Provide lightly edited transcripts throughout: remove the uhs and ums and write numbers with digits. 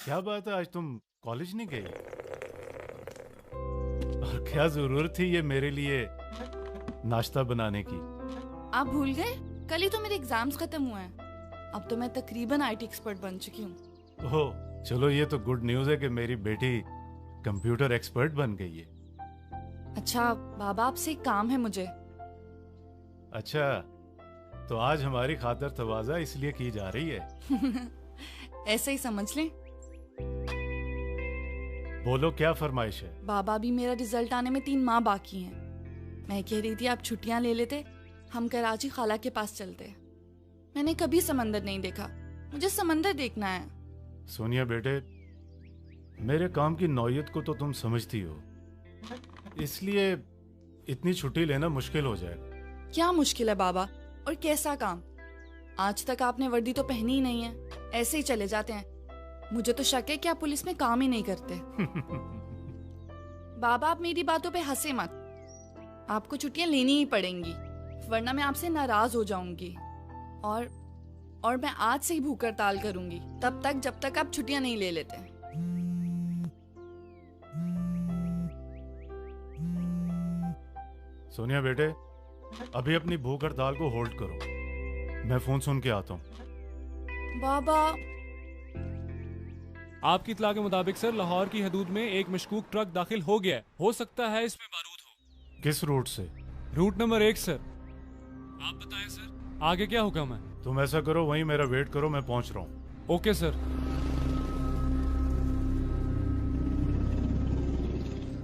क्या बात है, आज तुम कॉलेज नहीं गई? और क्या जरूरत थी ये मेरे लिए नाश्ता बनाने की? आप भूल गए? कल ही तो मेरे एग्जाम्स खत्म हुए हैं। अब तो मैं तकरीबन आईटी एक्सपर्ट बन चुकी हूँ। ओह चलो, ये तो गुड न्यूज़ है कि मेरी बेटी कंप्यूटर एक्सपर्ट बन गई है। अच्छा बाबा, आपसे एक काम है मुझे। अच्छा, तो आज हमारी खातर तवाज़ा इसलिए की जा रही है? ऐसे ही समझ लें। बोलो, क्या फरमाइश है? बाबा, भी मेरा रिजल्ट आने में 3 माह बाकी हैं। मैं कह रही थी आप छुट्टियां ले लेते, हम कराची खाला के पास चलते। मैंने कभी समंदर नहीं देखा, मुझे समंदर देखना है। सोनिया बेटे, मेरे काम की नौयत को तो तुम समझती हो, इसलिए इतनी छुट्टी लेना मुश्किल हो जाएगा। क्या मुश्किल है बाबा, और कैसा काम? आज तक आपने वर्दी तो पहनी ही नहीं है, ऐसे ही चले जाते हैं। मुझे तो शक है कि आप पुलिस में काम ही नहीं करते। बाबा, आप मेरी बातों पे हंसे मत। आपको छुट्टियां लेनी ही पड़ेंगी, वरना मैं आपसे नाराज हो जाऊंगी। और मैं आज से ही भूख हड़ताल करूंगी, तब तक जब तक आप छुट्टियां नहीं ले लेते। सोनिया बेटे, अभी अपनी भूख हड़ताल को होल्ड करो, मैं फोन सुन के आता हूँ। बाबा, आपकी इत्तला के मुताबिक सर, लाहौर की हदूद में एक मशकूक ट्रक दाखिल हो गया है। हो सकता है इसमें बारूद हो। किस रूट से? Route number 1 sir. आप बताएं सर, आगे क्या हुक्म है? तुम ऐसा करो, वहीं मेरा वेट करो, मैं पहुंच रहा हूँ। Okay sir.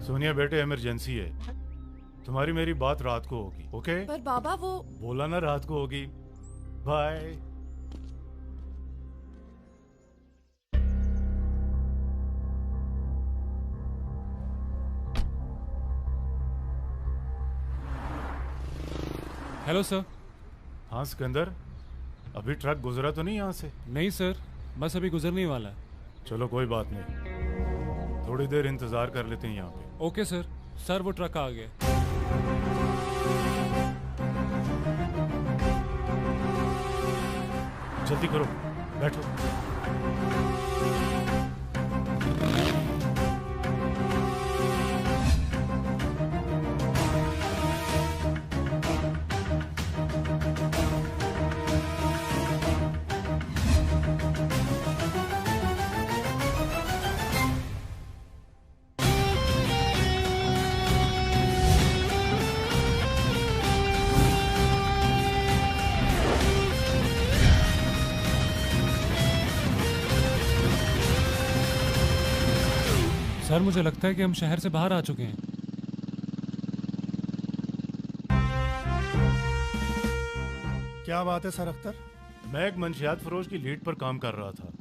सोनिया बेटे, इमरजेंसी है, तुम्हारी मेरी बात रात को होगी, ओके? पर बाबा वो बोला ना रात को होगी। बाय। Hello sir. हाँ सिकंदर, अभी ट्रक गुजरा तो नहीं यहाँ से? नहीं सर, बस अभी गुजरने ही वाला है। चलो कोई बात नहीं, थोड़ी देर इंतजार कर लेते हैं यहाँ पे। Okay sir. सर वो ट्रक आ गया। जल्दी करो, बैठो। सर मुझे लगता है कि हम शहर से बाहर आ चुके हैं। क्या बात है सर अख्तर? मैं एक मंशियात फरोश की लीड पर काम कर रहा था,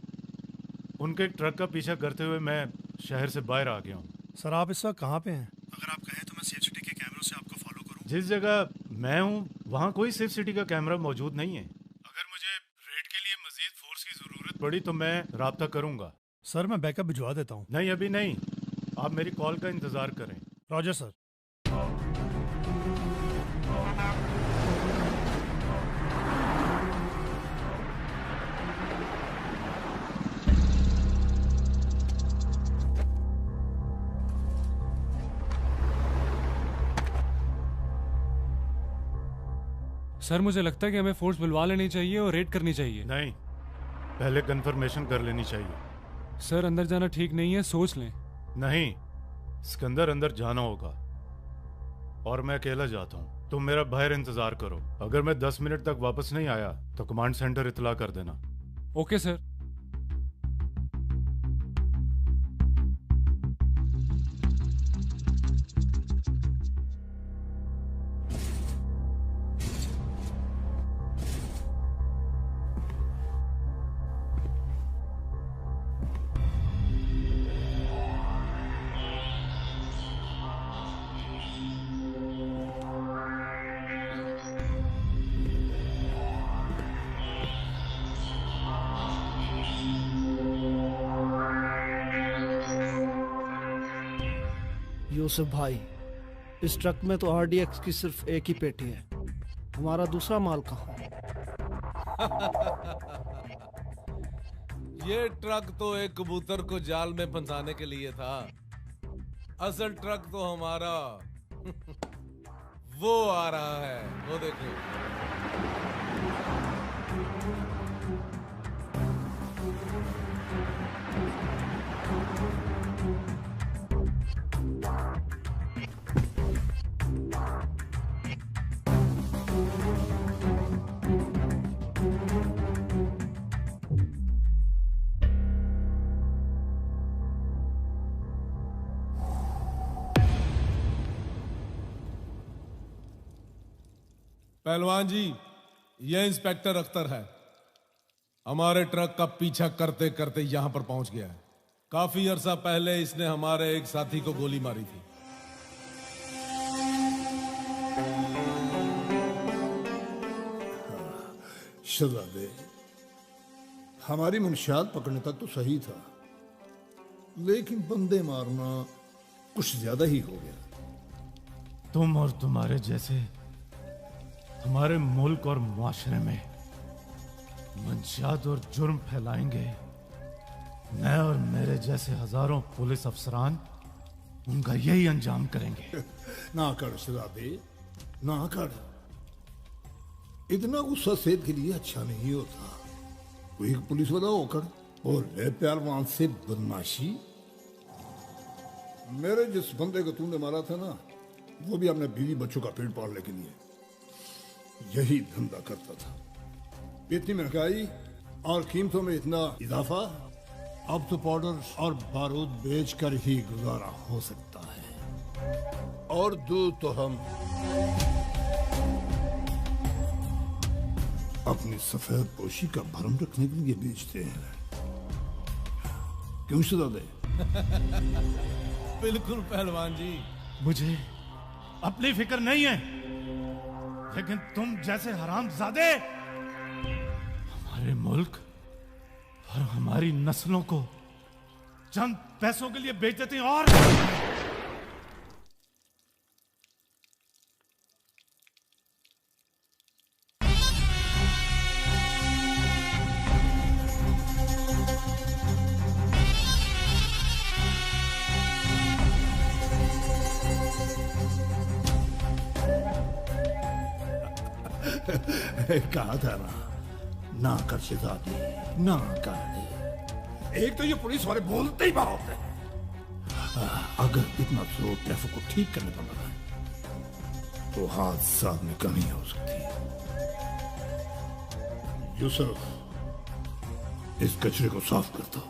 उनके एक ट्रक का पीछा करते हुए मैं शहर से बाहर आ गया हूँ। सर आप इस वक्त कहाँ पे हैं? अगर आप कहें तो मैं सेफ सिटी के कैमरों से आपको फॉलो करूँ। जिस जगह मैं हूँ वहाँ कोई सेफ सिटी का कैमरा मौजूद नहीं है। अगर मुझे रेड के लिए मजीद फोर्स की जरूरत पड़ी तो मैं राब्ता करूँगा। सर मैं बैकअप भिजवा देता हूँ। नहीं अभी नहीं, आप मेरी कॉल का इंतजार करें। Roger sir. सर मुझे लगता है कि हमें फोर्स बुलवा लेनी चाहिए और रेड करनी चाहिए। नहीं, पहले कंफर्मेशन कर लेनी चाहिए। सर अंदर जाना ठीक नहीं है, सोच लें। नहीं, सिकंदर अंदर जाना होगा और मैं अकेला जाता हूँ। तुम मेरा बाहर इंतजार करो, अगर मैं 10 मिनट तक वापस नहीं आया तो कमांड सेंटर इतला कर देना। Okay sir. यूसुफ भाई, इस ट्रक में तो आरडीएक्स की सिर्फ एक ही पेटी है, हमारा दूसरा माल कहाँ है? ये ट्रक तो एक कबूतर को जाल में फंसाने के लिए था। असल ट्रक तो हमारा वो आ रहा है, वो देखो। पहलवान जी, यह इंस्पेक्टर अख्तर है। हमारे ट्रक का पीछा करते करते यहां पर पहुंच गया है। काफी अरसा पहले इसने हमारे एक साथी को गोली मारी थी। शहजादे, हमारी मंशियात पकड़ने तक तो सही था, लेकिन बंदे मारना कुछ ज्यादा ही हो गया। तुम और तुम्हारे जैसे हमारे मुल्क और मुआशरे में मंशियात और जुर्म फैलाएंगे। मैं और मेरे जैसे हजारों पुलिस अफसरान उनका यही अंजाम करेंगे। ना कर शहजादे, ना कर। इतना गुस्सा सेहत के लिए अच्छा नहीं होता। कोई एक पुलिस वाला होकर और ले पहलवान से बदमाशी। मेरे जिस बंदे को तूने मारा था ना, वो भी अपने बीवी बच्चों का पेट पालने के लिए यही धंधा करता था। इतनी महंगाई और कीमतों में इतना इजाफा, अब तो पाउडर और बारूद बेचकर ही गुजारा हो सकता है। और दूध तो हम अपनी सफेद पोशी का भरम रखने के लिए बेचते हैं। क्यों शहजादे? बिल्कुल पहलवान जी। मुझे अपनी फिक्र नहीं है, लेकिन तुम जैसे हरामजादे हमारे मुल्क और हमारी नस्लों को चंद पैसों के लिए बेच देते हैं। और कहा था ना कर शहजादी, ना कर। एक तो ये पुलिस वाले बोलते ही बहुत है। अगर इतना जोर ट्रैफिक को ठीक करने पर लगा है तो हादसा में कमी हो सकती है। यूसुफ, इस कचरे को साफ कर दो।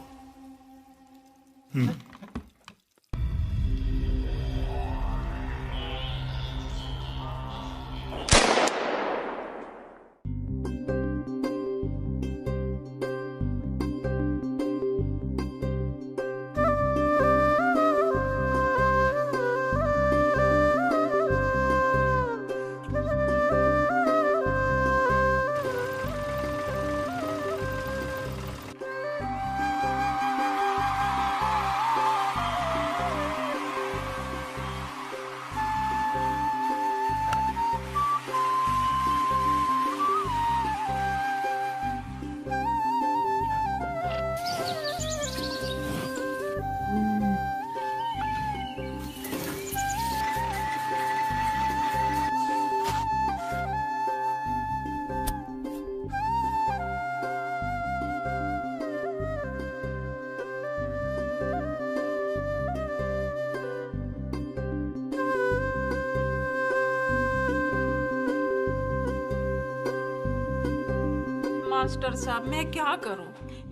मास्टर साहब, मैं क्या करूं?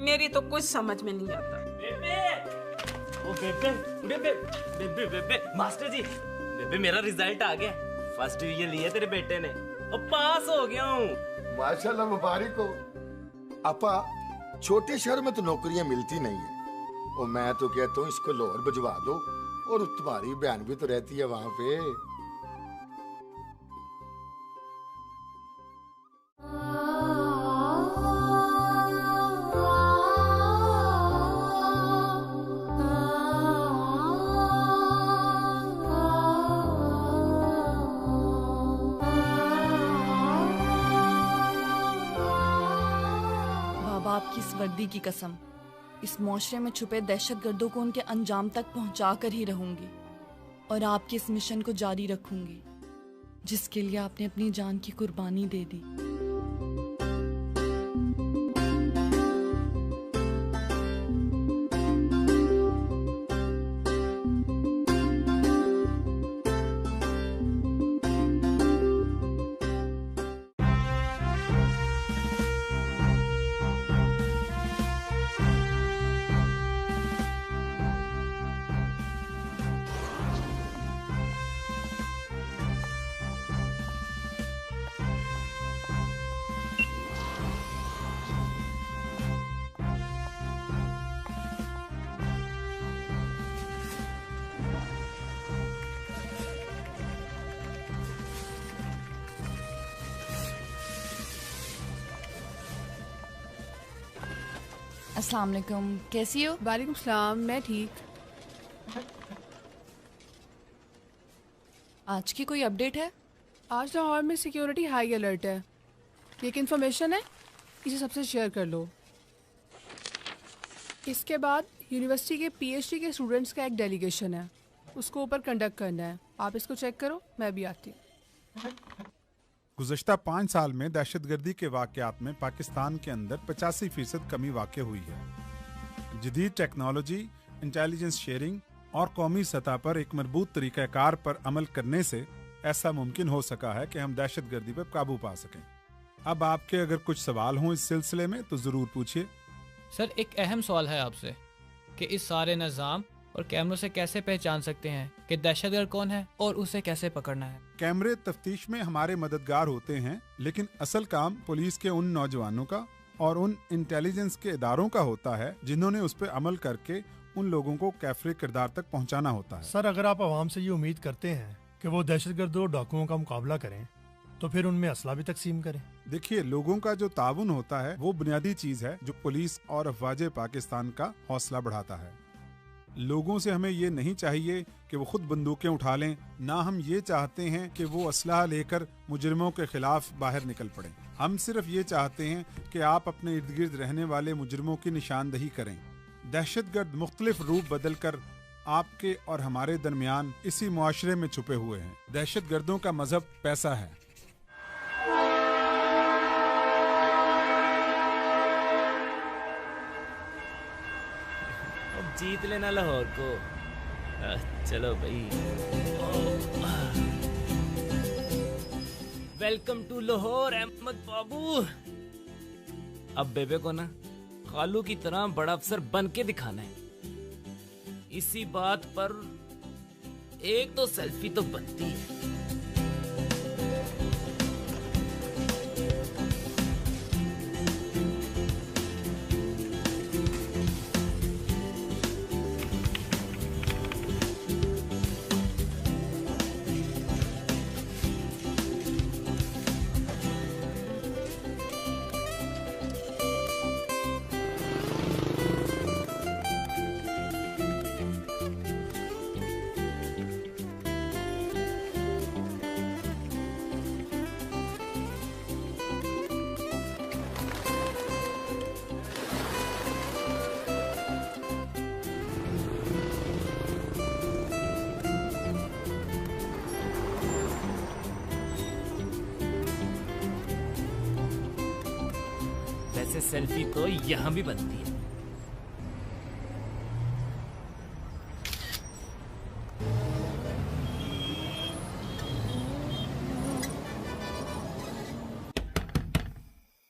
मेरी तो कुछ समझ में नहीं आता। बेबे, ओ बेबे, बेबे, बेबे, बेबे, मास्टर जी, बेबे मेरा रिजल्ट आ गया। फर्स्ट डिवीजन लिया तेरे बेटे ने और पास हो गया हूँ। माशाल्लाह, मुबारक हो। आपा, छोटे शहर में तो नौकरियां मिलती नहीं है, और मैं तो कहता हूँ इसको लाहौर भिजवा दो, और तुम्हारी बहन भी तो रहती है वहां पे। आपकी इस वर्दी की कसम, इस मुआशरे में छुपे दहशतगर्दों को उनके अंजाम तक पहुंचा कर ही रहूंगी और आपके इस मिशन को जारी रखूंगी जिसके लिए आपने अपनी जान की कुर्बानी दे दी। अस्सलाम वालेकुम, कैसी हो? वालेकुम सलाम, मैं ठीक। आज की कोई अपडेट है? आज लाहौर में सिक्योरिटी हाई अलर्ट है। ये एक इन्फॉर्मेशन है, इसे सबसे शेयर कर लो। इसके बाद यूनिवर्सिटी के पीएचडी के स्टूडेंट्स का एक डेलीगेशन है, उसको ऊपर कंडक्ट करना है। आप इसको चेक करो, मैं भी आती हूँ। गुज़श्ता 5 साल में दहशतगर्दी के वाक़यात में पाकिस्तान के अंदर 85% कमी वाक़ हुई है। जदीद टेक्नोलॉजी, इंटेलिजेंस शेयरिंग और कौमी सतह पर एक मजबूत तरीक़ाकार पर अमल करने से ऐसा मुमकिन हो सका है कि हम दहशतगर्दी पर काबू पा सकें। अब आपके अगर कुछ सवाल हों इस सिलसिले में तो ज़रूर पूछिए। सर, एक अहम सवाल है आपसे कि इस सारे निज़ाम और कैमरों से कैसे पहचान सकते हैं कि दहशतगर्द कौन है और उसे कैसे पकड़ना है? कैमरे तफ्तीश में हमारे मददगार होते हैं, लेकिन असल काम पुलिस के उन नौजवानों का और उन इंटेलिजेंस के इदारों का होता है जिन्होंने उस पर अमल करके उन लोगों को कैफरे किरदार तक पहुंचाना होता है। सर, अगर आप आवाम से ये उम्मीद करते हैं कि वो दहशतगर्दों और डाकुओं का मुकाबला करें तो फिर उनमें असला भी तकसीम करें। देखिए, लोगों का जो ताउन होता है वो बुनियादी चीज है जो पुलिस और अफवाज पाकिस्तान का हौसला बढ़ाता है। लोगों से हमें ये नहीं चाहिए कि वो खुद बंदूकें उठा लें, ना हम ये चाहते हैं कि वो असलहा लेकर मुजरिमों के खिलाफ बाहर निकल पड़ें। हम सिर्फ ये चाहते हैं कि आप अपने इर्द गिर्द रहने वाले मुजरिमों की निशानदही करें। दहशतगर्द मुख्तलिफ रूप बदल कर आपके और हमारे दरमियान इसी मुआशरे में छुपे हुए हैं। दहशतगर्दों का मजहब पैसा है। जीत लेना लाहौर को। चलो भाई, वेलकम टू लाहौर अहमद बाबू। अब बेबे को ना खालू की तरह बड़ा अफसर बन के दिखाना है। इसी बात पर एक तो सेल्फी तो बनती है। सेल्फी तो यहाँ भी बनती है।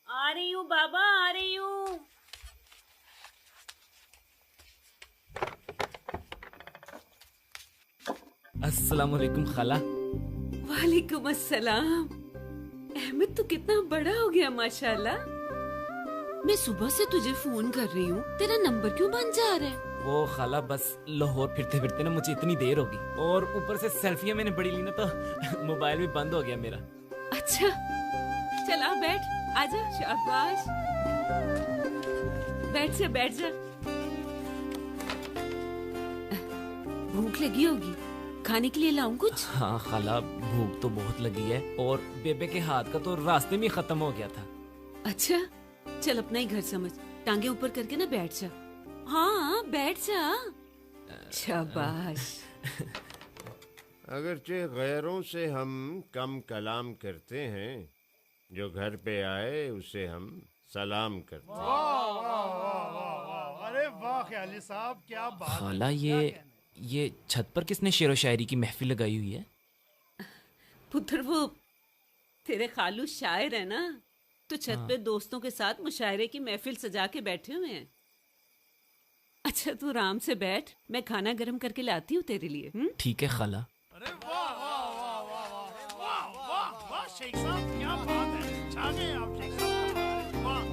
आ रही हूँ बाबा, आ रही हूँ। अस्सलाम वालेकुम खाला। वालेकुम अस्सलाम। अहमद तो कितना बड़ा हो गया माशाल्लाह। मैं सुबह से तुझे फोन कर रही हूँ, तेरा नंबर क्यों बंद जा रहा है? वो खाला बस लाहौर फिरते फिरते ना मुझे इतनी देर होगी और ऊपर से सेल्फियां मैंने बड़ी ली ना तो मोबाइल भी बंद हो गया मेरा। अच्छा चला बैठ, आजा, शाबाश, बैठ जा। भूख लगी होगी, खाने के लिए लाऊं कुछ? हाँ खाला, भूख तो बहुत लगी है और बेबे के हाथ का तो रास्ते में खत्म हो गया था। अच्छा चल, अपना ही घर समझ, टांगे ऊपर करके ना बैठ जा। हाँ बैठ जा। शाबाश। अगरचे गैरों से हम कम कलाम करते हैं, जो घर पे आए उसे हम सलाम करते हैं। वाह वाह वाह वाह, अरे वाह ख्याली साहब, क्या बात। खाला, ये छत पर किसने शेर व शायरी की महफिल लगाई हुई है? पुत्र वो तेरे खालू शायर है ना, तो छत पे दोस्तों के साथ मुशायरे की महफिल सजा के बैठे हुए हैं। अच्छा तू आराम से बैठ, मैं खाना गर्म करके लाती हूँ तेरे लिए। ठीक है खाला। अरे वाह वाह वाह वाह वाह वाह वाह वाह शेख साहब, क्या बात है, छा गए आप शेख साहब, वाह।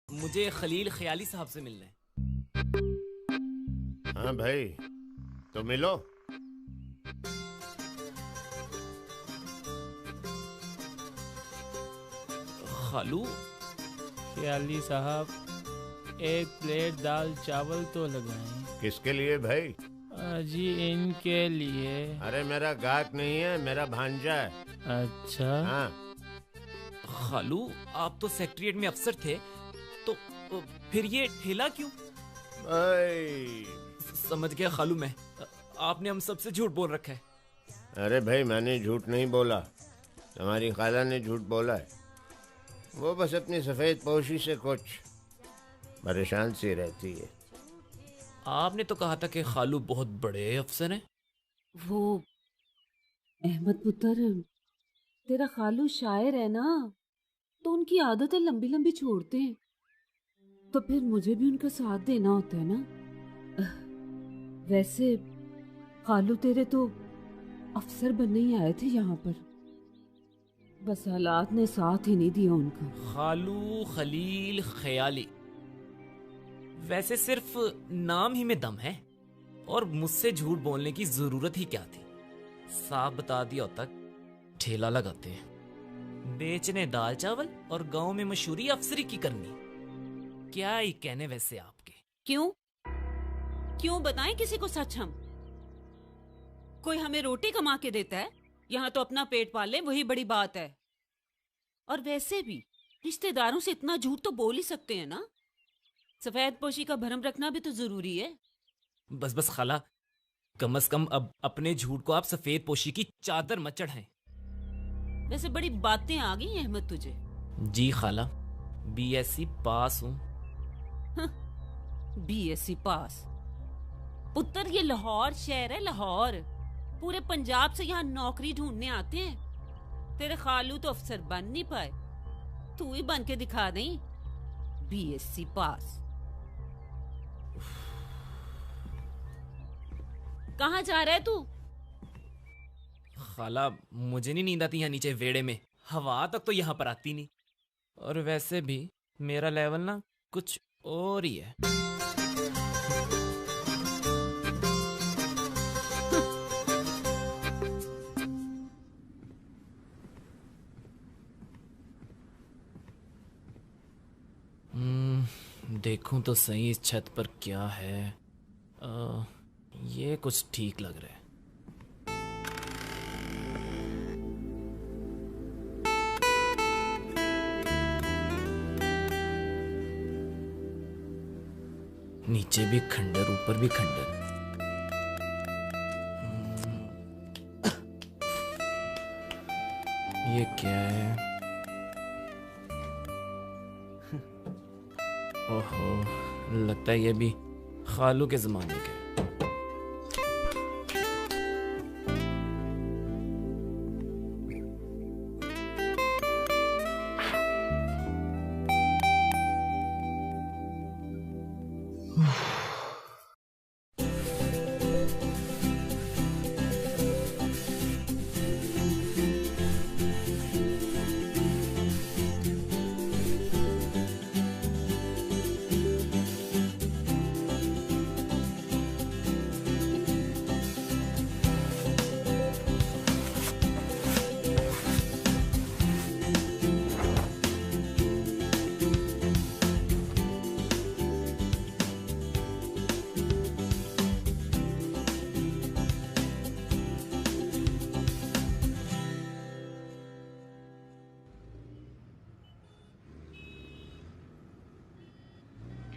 मुझे खलील ख्याली साहब से मिलना है। हाँ भाई, तो मिलो। खालू, ख्याली साहब, एक प्लेट दाल चावल तो लगाएं। किसके लिए भाई? जी इनके लिए। अरे मेरा गाहक नहीं है, मेरा भांजा है। अच्छा। हाँ। खालू, आप तो सेक्रेटरीट में अफसर थे, तो फिर ये ठेला क्यों? समझ गया खालू मैं, आपने हम सबसे झूठ बोल रखा है। अरे भाई मैंने झूठ नहीं बोला, तुम्हारी खाला ने झूठ बोला है। वो बस अपनी सफेद पोशी से कुछ परेशान सी रहती है। आपने तो कहा था कि खालू बहुत बड़े अफसर हैं। वो अहमद पुत्र, तेरा खालू शायर है ना, तो उनकी आदत है लंबी लंबी छोड़ते हैं, तो फिर मुझे भी उनका साथ देना होता है ना। वैसे खालू तेरे तो अफसर बनने ही आए थे यहाँ पर, बस हालात ने साथ ही नहीं दिया उनका। खालू खलील ख्याली, वैसे सिर्फ नाम ही में दम है, और मुझसे झूठ बोलने की जरूरत ही क्या थी। साफ बता दिया होता ठेला लगाते हैं, बेचने दाल चावल और गांव में मशहूरी अफसरी की करनी। क्या ही कहने वैसे आपके। क्यों क्यों बताएं किसी को सच? हम कोई हमें रोटी कमा के देता है? यहाँ तो अपना पेट पाल ले, वही बड़ी बात है। और वैसे भी रिश्तेदारों से इतना झूठ तो बोल ही सकते हैं ना। सफेद पोशी का भरम रखना भी तो जरूरी है। बस बस खाला, कम से कम अब अपने झूठ को आप सफेद पोशी की चादर मत चढ़ाएं। वैसे बड़ी बातें आ गई अहमद तुझे। जी खाला, BSc पास हूँ। BSc पास? पुत्र ये लाहौर शहर है, लाहौर। पूरे पंजाब से यहाँ नौकरी ढूंढने आते हैं। तेरे खालू तो अफसर बन नहीं पाए, तू ही बन के दिखा नहीं। BSc पास। कहाँ जा रहा है तू? खाला, मुझे नहीं नींद आती यहाँ नीचे वेड़े में, हवा तक तो यहाँ पर आती नहीं। और वैसे भी मेरा लेवल ना कुछ और ही है। देखूं तो सही इस छत पर क्या है। ये कुछ ठीक लग रहा है। नीचे भी खंडर, ऊपर भी खंडर। ये क्या है? ओहो, लगता है ये भी खालू के जमाने के।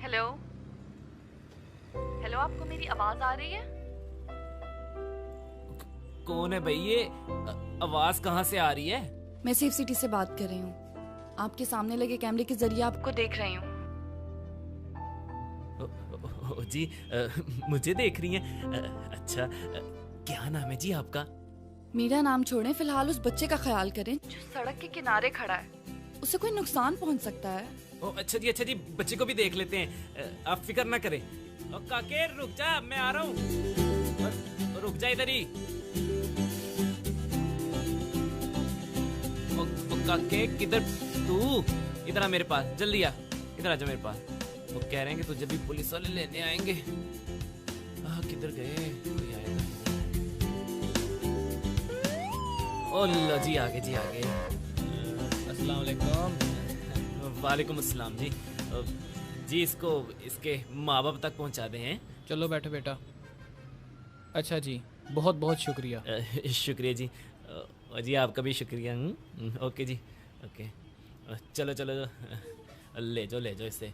हेलो हेलो, आपको मेरी आवाज आ रही है? कौन है भाई ये? आवाज कहाँ से आ रही है? मैं सेफ सिटी से बात कर रही हूँ। आपके सामने लगे कैमरे के जरिए आपको देख रही हूँ। जी मुझे देख रही हैं? अच्छा, क्या नाम है जी आपका? मेरा नाम छोड़ें, फिलहाल उस बच्चे का ख्याल करें जो सड़क के किनारे खड़ा है। उसे कोई नुकसान पहुंच सकता है। अच्छा जी, बच्चे को भी देख लेते हैं, आप फिक्र ना करें। काके रुक जा, मैं आ रहा हूँ। रुक जा इधर ही। काके किधर? तू इधर आ मेरे पास, जल्दी आ, इधर आ जा मेरे पास। वो कह रहे हैं कि तुझे भी पुलिस वाले लेने आएंगे। किधर गए? कोई आएगा? ओ लो जी, आगे जी आगे। अस्सलाम वालेकुम। वालेकुम अस्सलाम जी। जी इसको इसके माँ बाप तक पहुँचा दे हैं। चलो बैठो बेटा। अच्छा जी, बहुत बहुत शुक्रिया। शुक्रिया जी। जी आपका भी शुक्रिया। ओके जी, ओके। चलो चलो, ले जाओ इसे।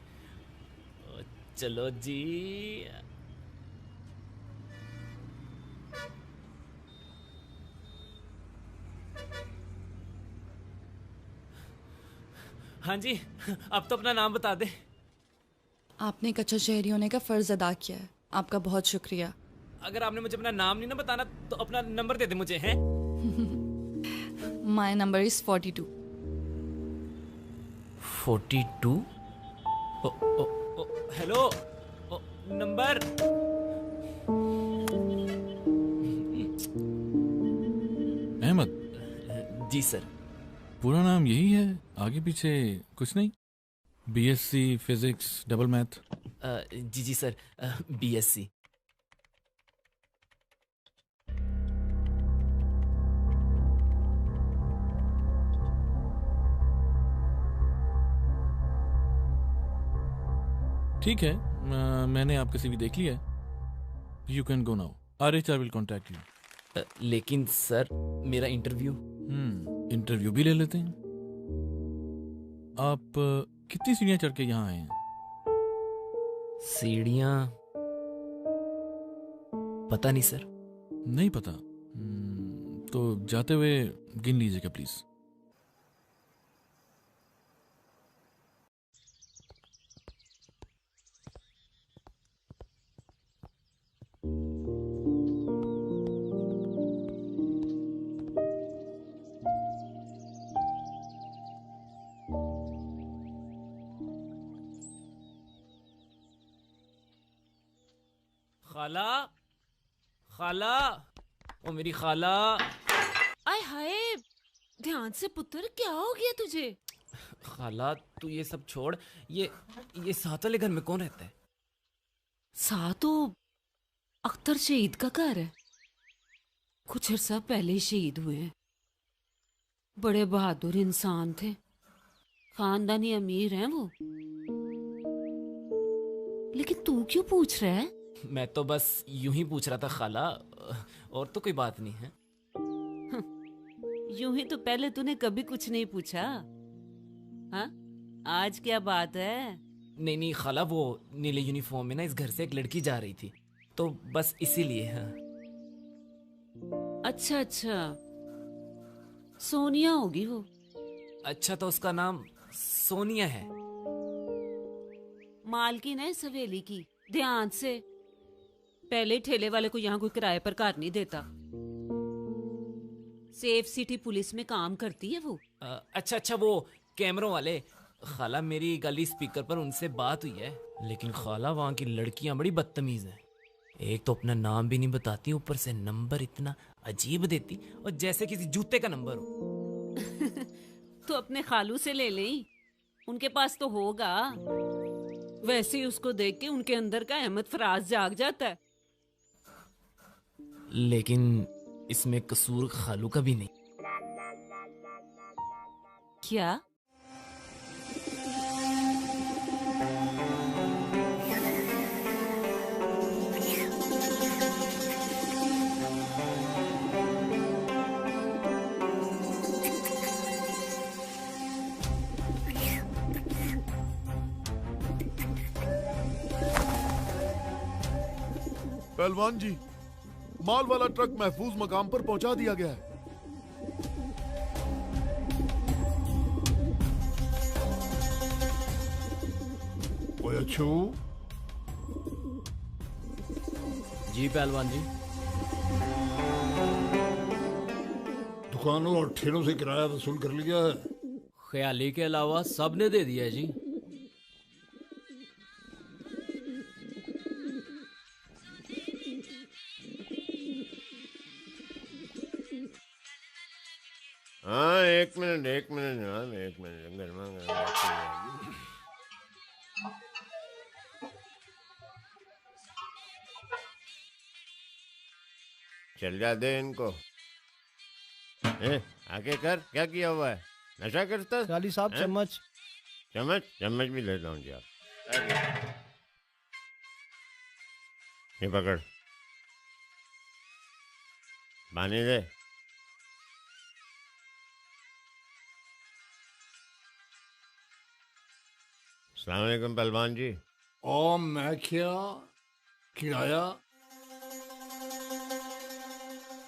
चलो जी। हाँ जी, अब तो अपना नाम बता दे। आपने एक अच्छा शहरी होने का फर्ज अदा किया है, आपका बहुत शुक्रिया। अगर आपने मुझे अपना नाम नहीं ना बताना तो अपना नंबर दे दे मुझे, हैं? My number is 42। 42? Hello, number. Ahmed. जी सर। पूरा नाम यही है, आगे पीछे कुछ नहीं? BSc physics double math? जी सर, बीएससी। ठीक है, मैंने आपका सीवी देख लिया है। You can go now. Our HR will contact you. लेकिन सर मेरा इंटरव्यू। इंटरव्यू भी ले लेते हैं। आप कितनी सीढ़ियां चढ़ के यहाँ आए हैं? सीढ़ियां पता नहीं सर। नहीं पता? तो जाते हुए गिन लीजिएगा प्लीज। खाला, खाला, ओ मेरी खाला। आय हाय, ध्यान से पुत्र, क्या हो गया तुझे? खाला तू ये सब छोड़, ये साथ वाले घर में कौन रहता है? साथ तो अख्तर शहीद का घर है। कुछ अर्सा पहले ही शहीद हुए हैं। बड़े बहादुर इंसान थे, खानदानी अमीर हैं वो। लेकिन तू क्यों पूछ रहा है? मैं तो बस यूं ही पूछ रहा था खाला, और तो कोई बात नहीं है। यूं ही तो पहले तूने कभी कुछ नहीं पूछा। हाँ, आज क्या बात है? नहीं नहीं खाला, वो नीले यूनिफॉर्म में ना इस घर से एक लड़की जा रही थी, तो बस इसीलिए। हाँ अच्छा अच्छा, सोनिया होगी वो। अच्छा, तो उसका नाम सोनिया है। मालकिन है इस हवेली की, ध्यान से। पहले ठेले वाले को यहाँ कोई किराए पर घर नहीं देता। सेफ सिटी पुलिस में काम करती है वो। अच्छा अच्छा, वो कैमरों वाले। खाला, मेरी गली स्पीकर पर उनसे बात हुई है, लेकिन खाला वहाँ की लड़कियाँ बड़ी बदतमीज हैं। एक तो अपना नाम भी नहीं बताती, ऊपर से नंबर इतना अजीब देती, और जैसे किसी जूते का नंबर हो। तो अपने खालू से ले लें, उनके पास तो होगा। वैसे ही उसको देख के उनके अंदर का अहमद फराज जाग जाता है। लेकिन इसमें कसूर खालू का भी नहीं। क्या? पहलवान जी, माल वाला ट्रक महफूज मकाम पर पहुंचा दिया गया है। ओए अच्छू। जी पहलवान जी। दुकानों और ठेलों से किराया वसूल कर लिया है? ख्याली के अलावा सब ने दे दिया जी। हाँ, एक मिनट जनाब, एक मिनट। गर्मा गर्मा चल जा दे इनको। आगे कर, क्या किया हुआ है? नशा करता? ख्याली साहब, चम्मच। चम्मच भी लेता हूँ जी। आप ये पकड़, पानी दे। अस्सलाम वालेकुम पहलवान जी। और मैं क्या किराया?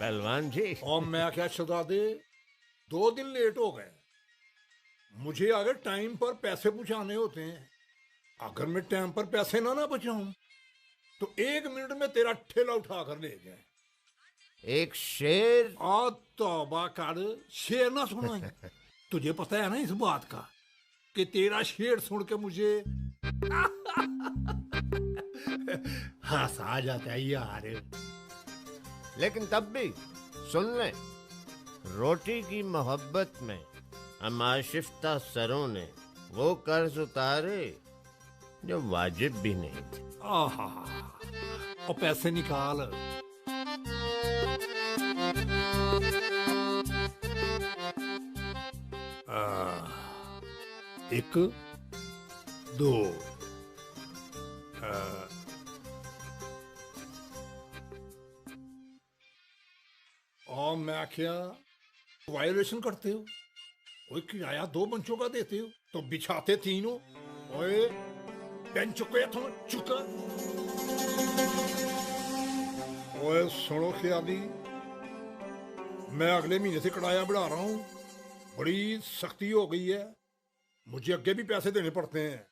पहलवान जी। और मैं क्या शहजादे, 2 दिन लेट हो गए। मुझे अगर टाइम पर पैसे पहुंचाने होते हैं, अगर मैं टाइम पर पैसे ना पहुंचाऊं तो 1 मिनट में तेरा ठेला उठा कर ले जाए। एक शेर? तौबा कर, शेर ना सुना। तुझे पता है ना इस बात का कि तेरा शेर सुन के मुझे हंस आ जाता है यार। लेकिन तब भी सुन ले, रोटी की मोहब्बत में हम आशिफ्ता सरों ने वो कर्ज उतारे जो वाजिब भी नहीं थे। आहा, और पैसे निकाल। एक, 2, और मैं क्या वायलेशन करते हो? ओए किराया 2 बंचों का देते हो तो बिछाते 3 हो। ओए बेंच पे तुम चुका। ओए सुनो ख्याली, मैं अगले महीने से किराया बढ़ा रहा हूँ। बड़ी सख्ती हो गई है, मुझे आगे भी पैसे देने पड़ते हैं।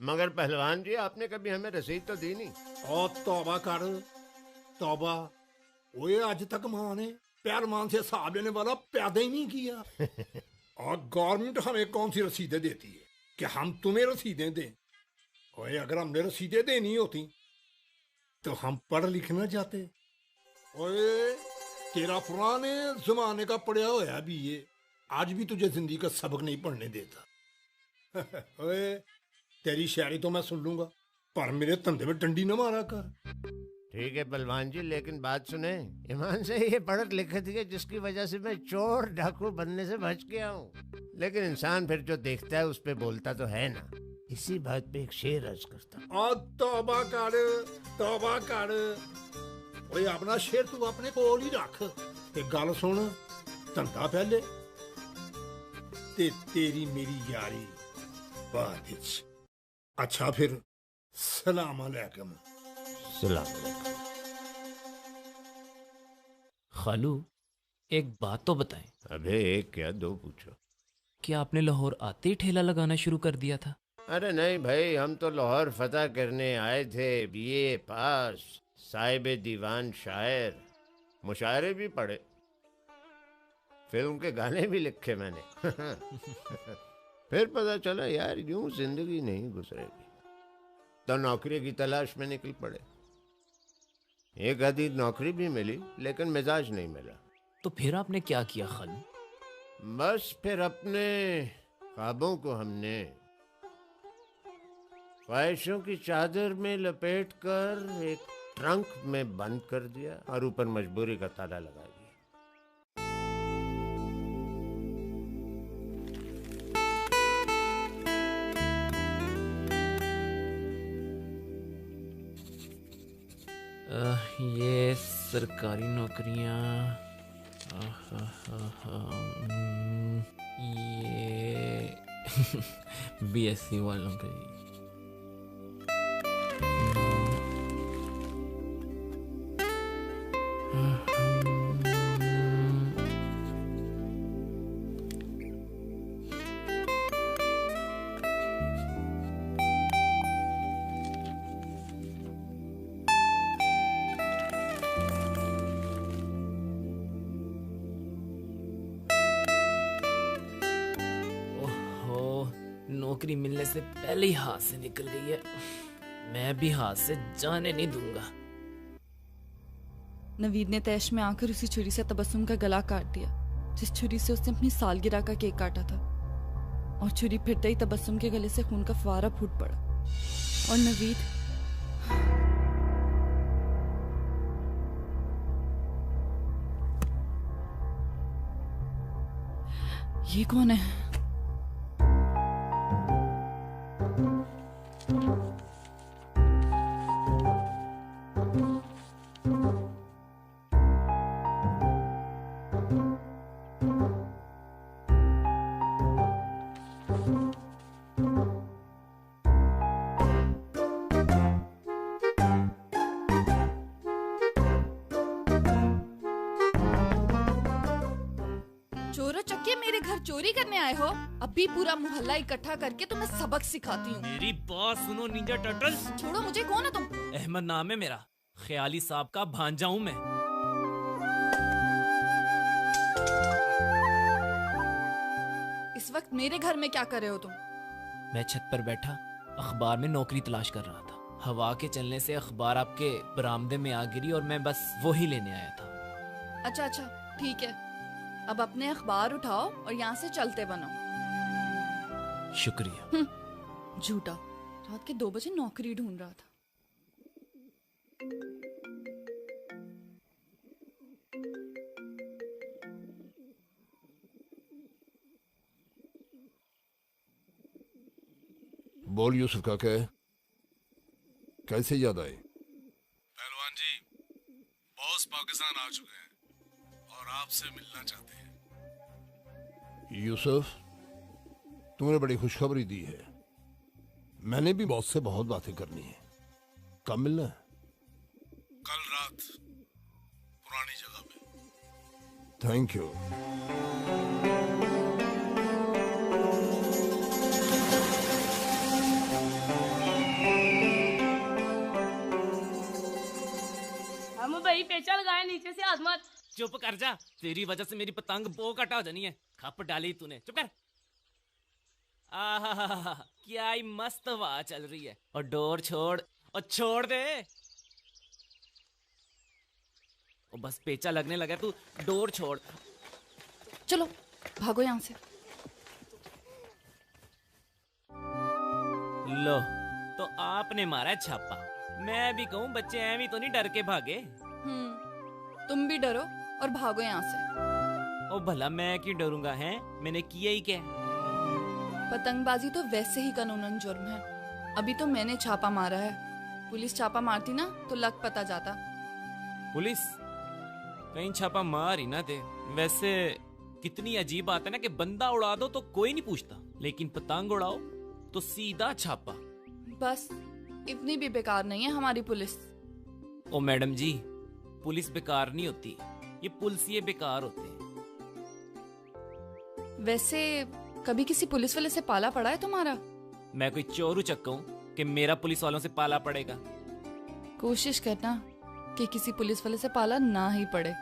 मगर पहलवान जी, आपने कभी हमें रसीद तो दी नहीं। और तौबा कर, तौबा। ओए आज तक माँ ने पहलवान से हिसाब लेने वाला पैदा ही नहीं किया। और गवर्नमेंट हमें कौन सी रसीदें देती है कि हम तुम्हें रसीदें दें? ओए अगर हमने रसीदें देनी होती तो हम पढ़ लिखना जाते। ओए तेरा पुराने जमाने का पढ़ा होया भी ये आज भी तुझे जिंदगी का सबक नहीं पढ़ने देता। ओए तेरी शायरी तो मैं सुन लूंगा, पर मेरे धंधे में डंडी न मारा कर। ठीक है पहलवान जी, लेकिन बात सुने, ईमान से ये पढ़त लिखत है जिसकी वजह से मैं चोर डाकू बनने से बच गया हूँ। लेकिन इंसान फिर जो देखता है उस पे बोलता तो है ना। इसी बात पे एक शेर अर्ज करता। और तौबा कर, तौबा कर। ओए अपना शेर तू अपने कोल ही रख ते गल सुन, धंधा पहले ते तेरी मेरी यारी बाद विच। अच्छा फिर सलाम अलैकुम। सलाम अलैकुम। खालू, एक बात तो बताएं। अबे एक क्या दो पूछो। क्या आपने लाहौर आते ही ठेला लगाना शुरू कर दिया था? अरे नहीं भाई, हम तो लाहौर फतह करने आए थे। बीए पास, साहिब दीवान शायर, मुशायरे भी पढ़े, फिल्म के गाने भी लिखे मैंने। फिर पता चला यार यूं जिंदगी नहीं गुजरेगी, तो नौकरी की तलाश में निकल पड़े। एक आधी नौकरी भी मिली लेकिन मिजाज नहीं मिला। तो फिर आपने क्या किया खालू? बस फिर अपने ख्वाबों को हमने ख्वाहिशों की चादर में लपेटकर एक ट्रंक में बंद कर दिया और ऊपर मजबूरी का ताला लगा दिया। ये सरकारी नौकरियां, ये बीएससी वालों के लिए। नौकरी मिलने से पहले ही हाथ से निकल गई है। मैं भी हाथ से जाने नहीं दूंगा। नवीद ने तैश में आकर उसी छुरी से तबस्सुम का गला काट दिया, जिस छुरी से उसने अपनी सालगिरह का केक काटा था। और छुरी फिरते ही तबस्सुम के गले से खून का फुवारा फूट पड़ा। और नवीद ये कौन है? चोरों चक्के मेरे घर चोरी करने आए हो? अभी पूरा मोहल्ला इकट्ठा करके तुम्हें सबक सिखाती हूँ। मेरी बात सुनो निंजा टर्टल्स। छोड़ो मुझे, कौन हो तुम? अहमद नाम है मेरा, ख्याली साहब का भांजा हूँ मैं। इस वक्त मेरे घर में क्या कर रहे हो तुम? मैं छत पर बैठा अखबार में नौकरी तलाश कर रहा था। हवा के चलने से अखबार आपके बरामदे में आ गिरी और मैं बस वो ही लेने आया था। अच्छा अच्छा ठीक है, अब अपने अखबार उठाओ और यहाँ से चलते बनो। शुक्रिया। झूठा, रात के 2 बजे नौकरी ढूंढ रहा था। बोल यूसुफ काका, कैसे याद आए? पहलवान जी, बॉस पाकिस्तान आ चुके हैं और आपसे मिलना चाहते हैं। यूसुफ, तुमने बड़ी खुशखबरी दी है। मैंने भी बॉस से बहुत बातें करनी है। कब मिलना है? कल रात पुरानी जगह पे। Thank you. हम भाई पेचा लगाए नीचे से आसमान। चुप कर जा, तेरी वजह से मेरी पतंग बो कटा हो जानी है। खप डाली तूने, चुप कर। आहा, क्या ही मस्त हवा चल रही है। और डोर छोड़ और छोड़ दे। और बस पेचा लगने लगा, तू डोर छोड़। चलो भागो यहाँ से। लो, तो आपने मारा छापा। मैं भी कहूँ बच्चे ऐवी तो नहीं डर के भागे। तुम भी डरो और भागो यहाँ से। ओ भला मैं क्यों डरूंगा? हैं, मैंने किया ही क्या? पतंगबाजी तो वैसे ही कानूनन जुर्म है। अभी तो मैंने छापा मारा है, पुलिस छापा मारती ना तो लग पता जाता। पुलिस कहीं छापा मार ही ना दे। वैसे कितनी अजीब बात है ना कि बंदा उड़ा दो तो कोई नहीं पूछता, लेकिन पतंग उड़ाओ तो सीधा छापा। बस इतनी भी बेकार नहीं है हमारी पुलिस। ओ मैडम जी, पुलिस बेकार नहीं होती, ये पुलिसिये बेकार होते हैं। वैसे कभी किसी पुलिस वाले से पाला पड़ा है तुम्हारा? मैं कोई चोरू चक्का हूँ कि मेरा पुलिस वालों से पाला पड़ेगा? कोशिश करना कि किसी पुलिस वाले से पाला ना ही पड़े।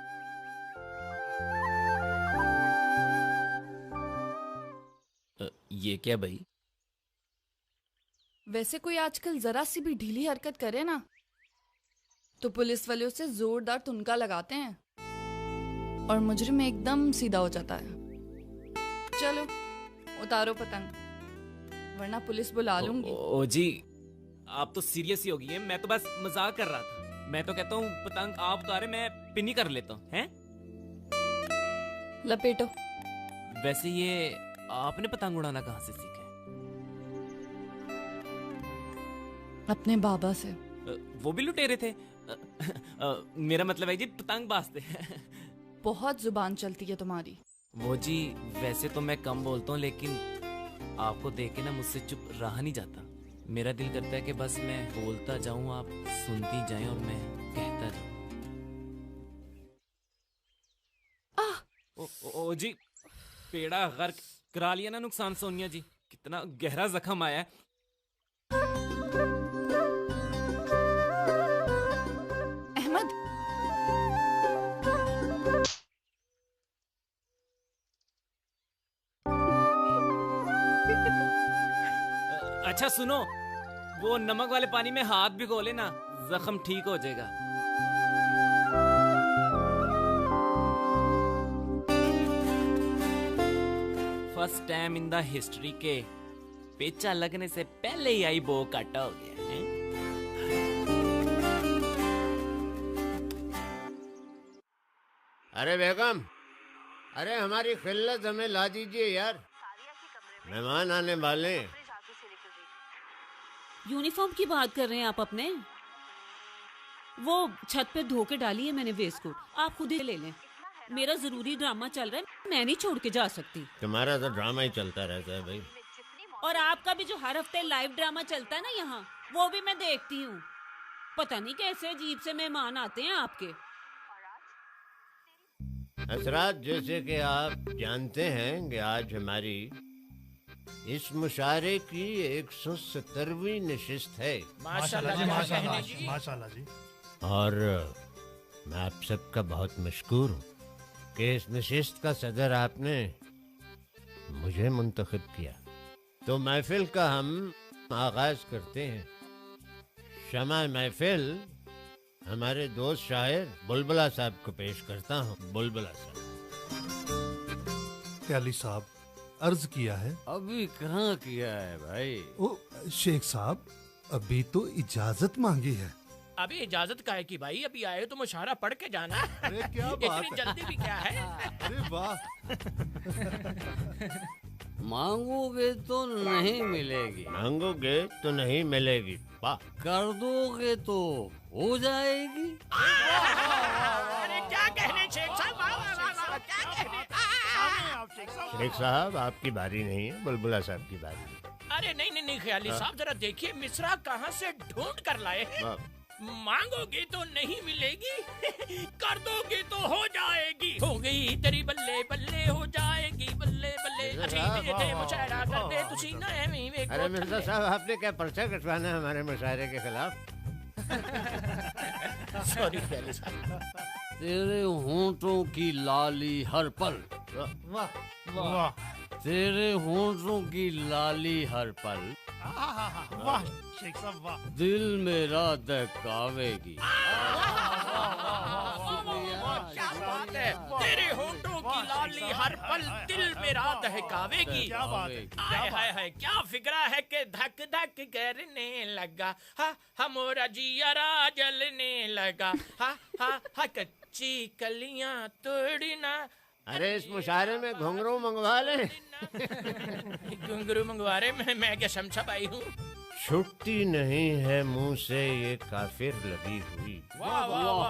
ये क्या भाई? वैसे कोई आजकल जरा सी भी ढीली हरकत करे ना तो पुलिस वाले उसे जोरदार तुनका लगाते हैं और मुजरिम एकदम सीधा हो जाता है। चलो उतारो पतंग वरना पुलिस बुला लूंगी। ओ जी, आप तो सीरियस ही हो गई है। मैं तो बस मजाक कर रहा था। मैं तो कहता हूँ पतंग आप उतारे, मैं पिन्नी कर लेता हूँ। हैं? लपेटो। वैसे ये आपने पतंग उड़ाना कहाँ से सीखा है? अपने बाबा से। वो भी लुटेरे थे? मेरा मतलब है जी पतंग बाजते। बहुत जुबान चलती है तुम्हारी। वो जी, वैसे तो मैं कम बोलता हूँ लेकिन आपको देख के ना मुझसे चुप रहा नहीं जाता। मेरा दिल करता है कि बस मैं बोलता जाऊं, आप सुनती जाएं और मैं कहता जाऊं। ओ जी, पेड़ा गर्क करा लिया ना नुकसान सोनिया जी। कितना गहरा जख्म आया है। अहमद, अच्छा सुनो, वो नमक वाले पानी में हाथ भिगो लेना, जख्म ठीक हो जाएगा। First time in the history के पेचा लगने से पहले ही आई बो काटा हो गया है। अरे बेगम, अरे हमारी खिल्लत हमें ला दीजिए यार, मेहमान आने वाले हैं। यूनिफॉर्म की बात कर रहे हैं आप अपने? वो छत पे धो के डाली है मैंने वेस्ट कोट, आप खुद ही ले लें। मेरा जरूरी ड्रामा चल रहा है, मैं नहीं छोड़ के जा सकती। तुम्हारा तो ड्रामा ही चलता रहता है भाई। और आपका भी जो हर हफ्ते लाइव ड्रामा चलता है ना यहाँ, वो भी मैं देखती हूँ। पता नहीं कैसे अजीब से मेहमान आते हैं आपके। असरात, जैसे कि आप जानते हैं कि आज हमारी इस मुशारे की 170वीं नशिस्त है। माशाल्लाह जी, माशाल्लाह जी, माशाल्लाह जी। और मैं आप सबका बहुत मशकूर हूँ कि इस नशिस्त का सदर आपने मुझे मुंतखब किया। तो महफिल का हम आगाज करते हैं। शमा महफिल हमारे दोस्त शायर बुलबुला साहब को पेश करता हूँ। बुलबुला साहब। अली साहब, अर्ज किया है? अभी कहाँ किया है भाई? ओ शेख साहब, अभी तो इजाजत मांगी है। अभी इजाजत का है कि भाई, अभी आए तो मुशारा पढ़ के जाना। अरे क्या बात इतनी जल्दी भी क्या है? अरे वाह। मांगोगे तो नहीं मिलेगी, मांगोगे तो नहीं मिलेगी, वाह। कर दोगे तो हो जाएगी। अरे क्या कहने शेख साहब, वाह वाह वाह वाह, क्या कहने? शेख साहब, आपकी बारी नहीं है, बुलबुला साहब की बारी। अरे नहीं नहीं नहीं, ख्याली साहब जरा देखिए मिसरा कहाँ से ढूंढ कर लाए हैं। मांगोगे तो नहीं मिलेगी, कर दोगे तो हो जाएगी। हो गई तेरी बल्ले बल्ले, हो जाएगी बल्ले बल्ले। मुशायरा कर दे तुसी ना है। अरे मिर्जा साहब, आपने क्या पर्चा कटवाना है हमारे मुशायरे के खिलाफ? सॉरी ख्याली साहब। तेरे होंठों की लाली हर पल, वाह वाह, तेरे होंठों की लाली हर पल, वाह शेख साहब वाह, दिल मेरा दहकावेगी। क्या बात है, तेरे होंठों की लाली हर पल दिल मेरा दहकावेगी। क्या बात है, हाय हाय हाय, क्या फिक्रा है कि धक धक करने लगा। हा हमारा जियरा जलने लगा। हा हा हा, कच्ची कलियां तोड़ना। अरे इस मुशायरे में घुंघरू मंगवा ले। घुंघरू मंगवा रहे, मैं क्या शमशा भाई हूँ। छुट्टी नहीं है मुंह से ये काफिर लगी हुई। वाह वाह वाह,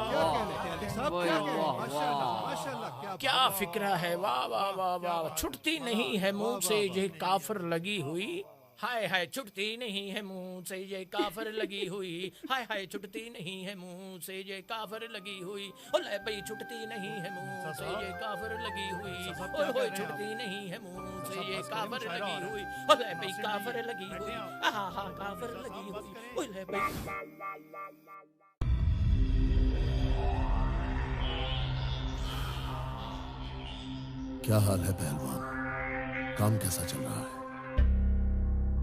क्या फिक्रा है, वाह वाह वाह वाह। छुट्टी नहीं है मुंह से ये काफिर लगी हुई। हाय हाय छुटती नहीं है मुंह से ये काफर लगी हुई, हाय हाय छुटती नहीं है मुंह से ये काफर लगी हुई, ओले भाई छुटती नहीं है मुंह से ये काफर लगी हुई, ओए होए छुटती नहीं है मुंह से ये काफर लगी हुई, ओले भाई काफर लगी हुई, आहा हा काफर लगी हुई, ओले भाई। क्या हाल है पहलवान? काम कैसा चल रहा है?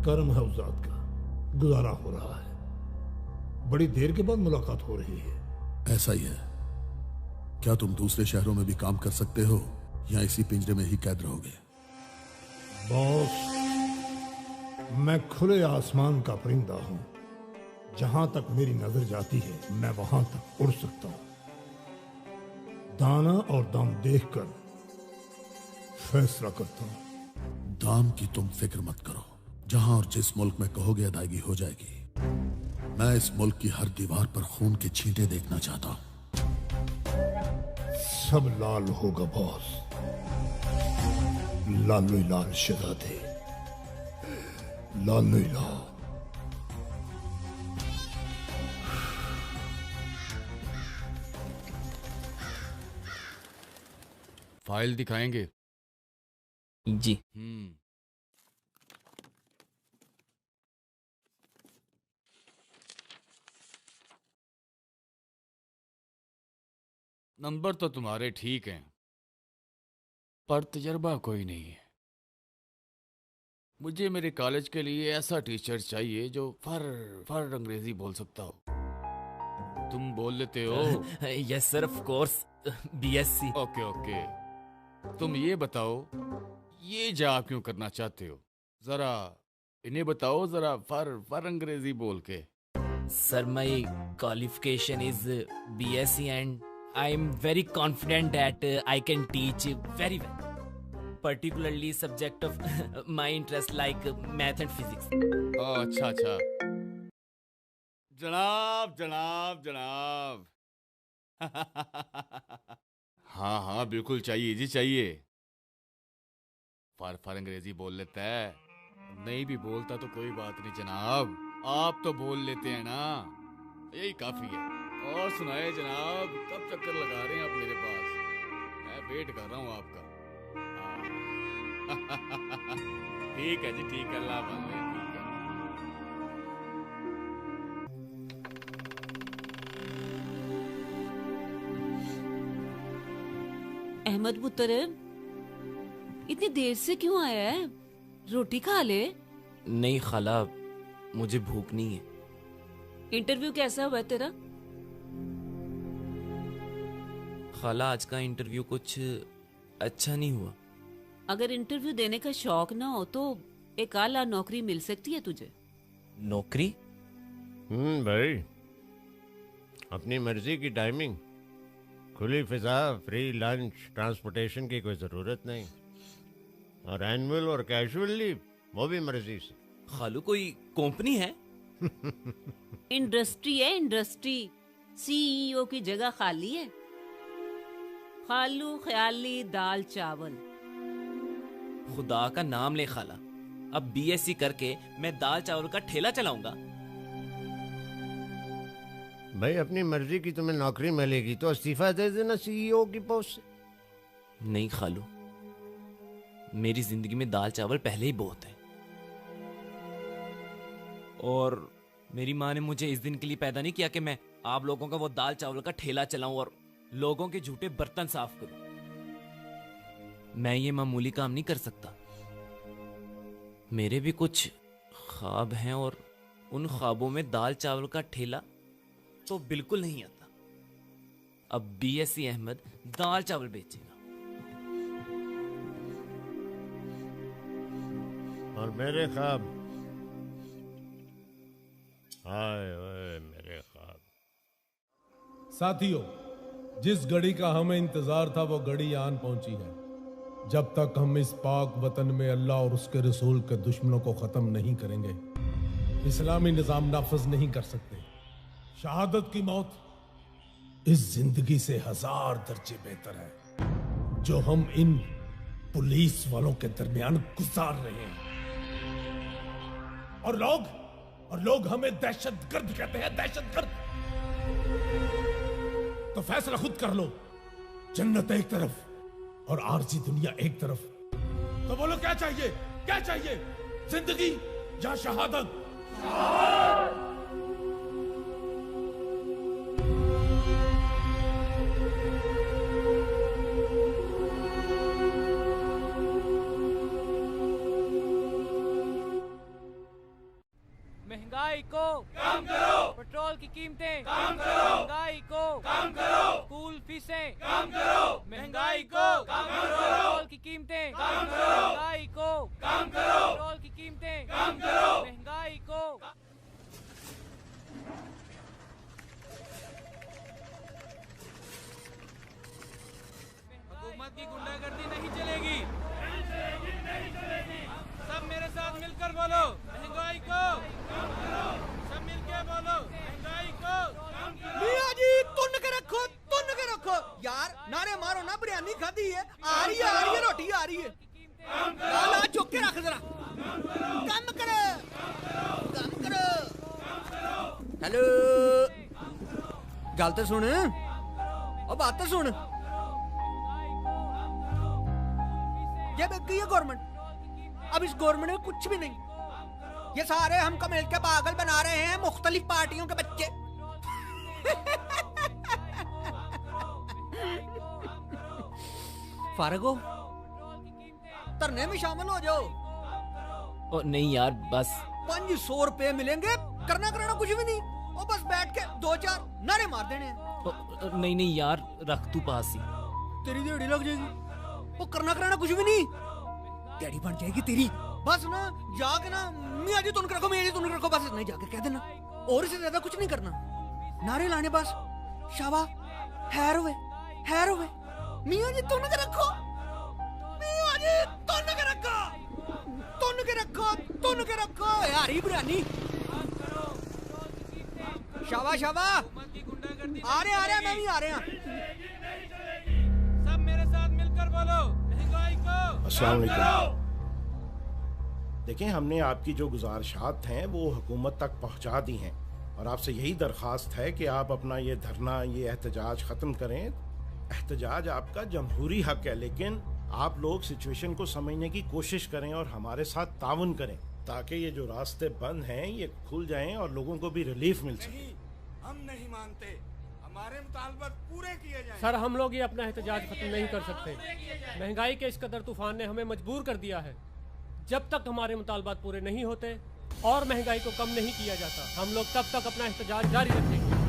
कर्म है उजाद का, गुजारा हो रहा है। बड़ी देर के बाद मुलाकात हो रही है। ऐसा ही है। क्या तुम दूसरे शहरों में भी काम कर सकते हो या इसी पिंजरे में ही कैद रहोगे? बॉस, मैं खुले आसमान का परिंदा हूं। जहां तक मेरी नजर जाती है मैं वहां तक उड़ सकता हूं। दाना और दाम देखकर फैसला करता हूं। दाम की तुम फिक्र मत करो, जहां और जिस मुल्क में कहोगे अदायगी हो जाएगी। मैं इस मुल्क की हर दीवार पर खून के छींटे देखना चाहता हूं। सब लाल होगा बॉस, लालो लाल शहजादे, लालो लाल। फाइल दिखाएंगे जी। नंबर तो तुम्हारे ठीक हैं, पर तजर्बा कोई नहीं है। मुझे मेरे कॉलेज के लिए ऐसा टीचर चाहिए जो फर अंग्रेजी बोल सकता हो। तुम बोल लेते हो? Yes sir, of course, BSc. Okay okay, तुम ये बताओ, ये जॉब क्यों करना चाहते हो? जरा इन्हें बताओ, जरा फर अंग्रेजी बोल के। Sir, my qualification is BSc and I am very confident that I can teach very well, particularly subject of my interest like math and physics. अच्छा अच्छा, जनाब जनाब जनाब। हाँ हाँ बिल्कुल चाहिए जी, चाहिए। फर अंग्रेजी बोल लेता है, नहीं भी बोलता तो कोई बात नहीं जनाब, आप तो बोल लेते हैं ना, यही काफी है। और सुनाए जनाब, कब चक्कर लगा रहे हैं आप मेरे पास? मैं वेट कर रहा हूँ आपका। ठीक है जी, ठीक है, अल्लाह वाले, ठीक है। अहमद पुत्र, इतनी देर से क्यों आया है? रोटी खा ले। नहीं खाला, मुझे भूख नहीं है। इंटरव्यू कैसा हुआ तेरा? खाला, आज का इंटरव्यू कुछ अच्छा नहीं हुआ। अगर इंटरव्यू देने का शौक ना हो तो एक आला नौकरी मिल सकती है तुझे। नौकरी? भाई, अपनी मर्जी की टाइमिंग, खुली फिजा, फ्री लंच, ट्रांसपोर्टेशन की कोई जरूरत नहीं, और एनुअल और कैजुअल लीव वो भी मर्जी से। खालू, कोई कंपनी है? इंडस्ट्री है, इंडस्ट्री। सीईओ की जगह खाली है। खालू ख्याली दाल चावल। खुदा का नाम ले खाला, अब बीएससी करके मैं दाल चावल का ठेला चलाऊंगा? भाई, अपनी मर्जी की तुम्हें नौकरी मिलेगी तो इस्तीफा दे देना सीईओ की पोस्ट से। नहीं खालू, मेरी जिंदगी में दाल चावल पहले ही बहुत है, और मेरी माँ ने मुझे इस दिन के लिए पैदा नहीं किया कि मैं आप लोगों का वो दाल चावल का ठेला चलाऊं और लोगों के झूठे बर्तन साफ करूं। मैं ये मामूली काम नहीं कर सकता। मेरे भी कुछ ख्वाब हैं, और उन ख्वाबों में दाल चावल का ठेला तो बिल्कुल नहीं आता। अब बीएससी अहमद दाल चावल बेचेगा। और मेरे ख्वाब, हाय ओए मेरे ख्वाब। साथियों, जिस घड़ी का हमें इंतजार था वो घड़ी आन पहुंची है। जब तक हम इस पाक वतन में अल्लाह और उसके रसूल के दुश्मनों को खत्म नहीं करेंगे, इस्लामी निजाम नाफज नहीं कर सकते। शहादत की मौत इस जिंदगी से 1000 दर्जे बेहतर है जो हम इन पुलिस वालों के दरमियान गुजार रहे हैं। और लोग हमें दहशतगर्द कहते हैं, दहशतगर्द। तो फैसला खुद कर लो, जन्नत एक तरफ और आरजी दुनिया एक तरफ। तो बोलो क्या चाहिए, क्या चाहिए, जिंदगी या शहादत? महंगाई को कम करो, पेट्रोल की कीमतें कम करो, महंगाई को कम करो, स्कूल फीसें कम करो, महंगाई को कम करो, पेट्रोल की कीमतें कम करो, महंगाई को कम करो, पेट्रोल की कीमतें कम करो, महंगाई को। हुकूमत की गुंडागर्दी नहीं चलेगी, सब मेरे साथ मिलकर बोलो महंगाई को कम करो, सब मिलके बोलो महंगाई को कम करो। मियां जी तुन के रखो यार, नारे मारो ना, बिरयानी खाधी है, आ रही है रोटी आ रही है। लाला चुक के रख जरा, कम करो। हेलो, गल तो सुन, और बात तो सुन, ये बिक गई है गवर्नमेंट। अब इस गवर्नमेंट में कुछ भी नहीं, ये सारे हमको मिलकर पागल बना रहे हैं, मुख्तलिफ पार्टियों के बच्चे। फारग हो, धरने में शामिल हो जाओ। ओ नहीं यार, बस 500 रुपए मिलेंगे, करना कराना कुछ भी नहीं, और बस बैठ के 2-4 नारे मार देने हैं। नहीं यार, रख तू पास ही। तेरी दिहाड़ी लग जाएगी, वो करना कराना कुछ भी नहीं, दिहाड़ी बन जाएगी तेरी। बस ना जाके ना मियां जी तुम रखो, मियां जी तुम रखो, बस नहीं जाके कह देना, और इससे ज्यादा कुछ नहीं करना, नारे लाने बस। शाबा, हैर हुए, मियां जी तुम के रखो, मियां जी तुम के रखो यार, ही बिरयानी। शाबा, आ रहे मैं भी आ रहे हैं। सब मेरे साथ मिलकर बोलो महंगाई को। अस्सलाम वालेकुम। देखें, हमने आपकी जो गुजारिशात हैं वो हुकूमत तक पहुंचा दी हैं, और आपसे यही दरख्वास्त है कि आप अपना ये धरना, ये एहतजाज ख़त्म करें। एहतजाज आपका जमहूरी हक है, लेकिन आप लोग सिचुएशन को समझने की कोशिश करें और हमारे साथ ताउन करें, ताकि ये जो रास्ते बंद हैं ये खुल जाएं और लोगों को भी रिलीफ मिल सके। हम नहीं मानते, हमारे मुतालबात पूरे किए जाएं। सर, हम लोग ये अपना एहतजाज खत्म नहीं कर सकते। महंगाई के इस कदर तूफान ने हमें मजबूर कर दिया है। जब तक हमारे मुतालबात पूरे नहीं होते और महंगाई को कम नहीं किया जाता, हम लोग तब तक अपना एहतजाज जारी रखेंगे।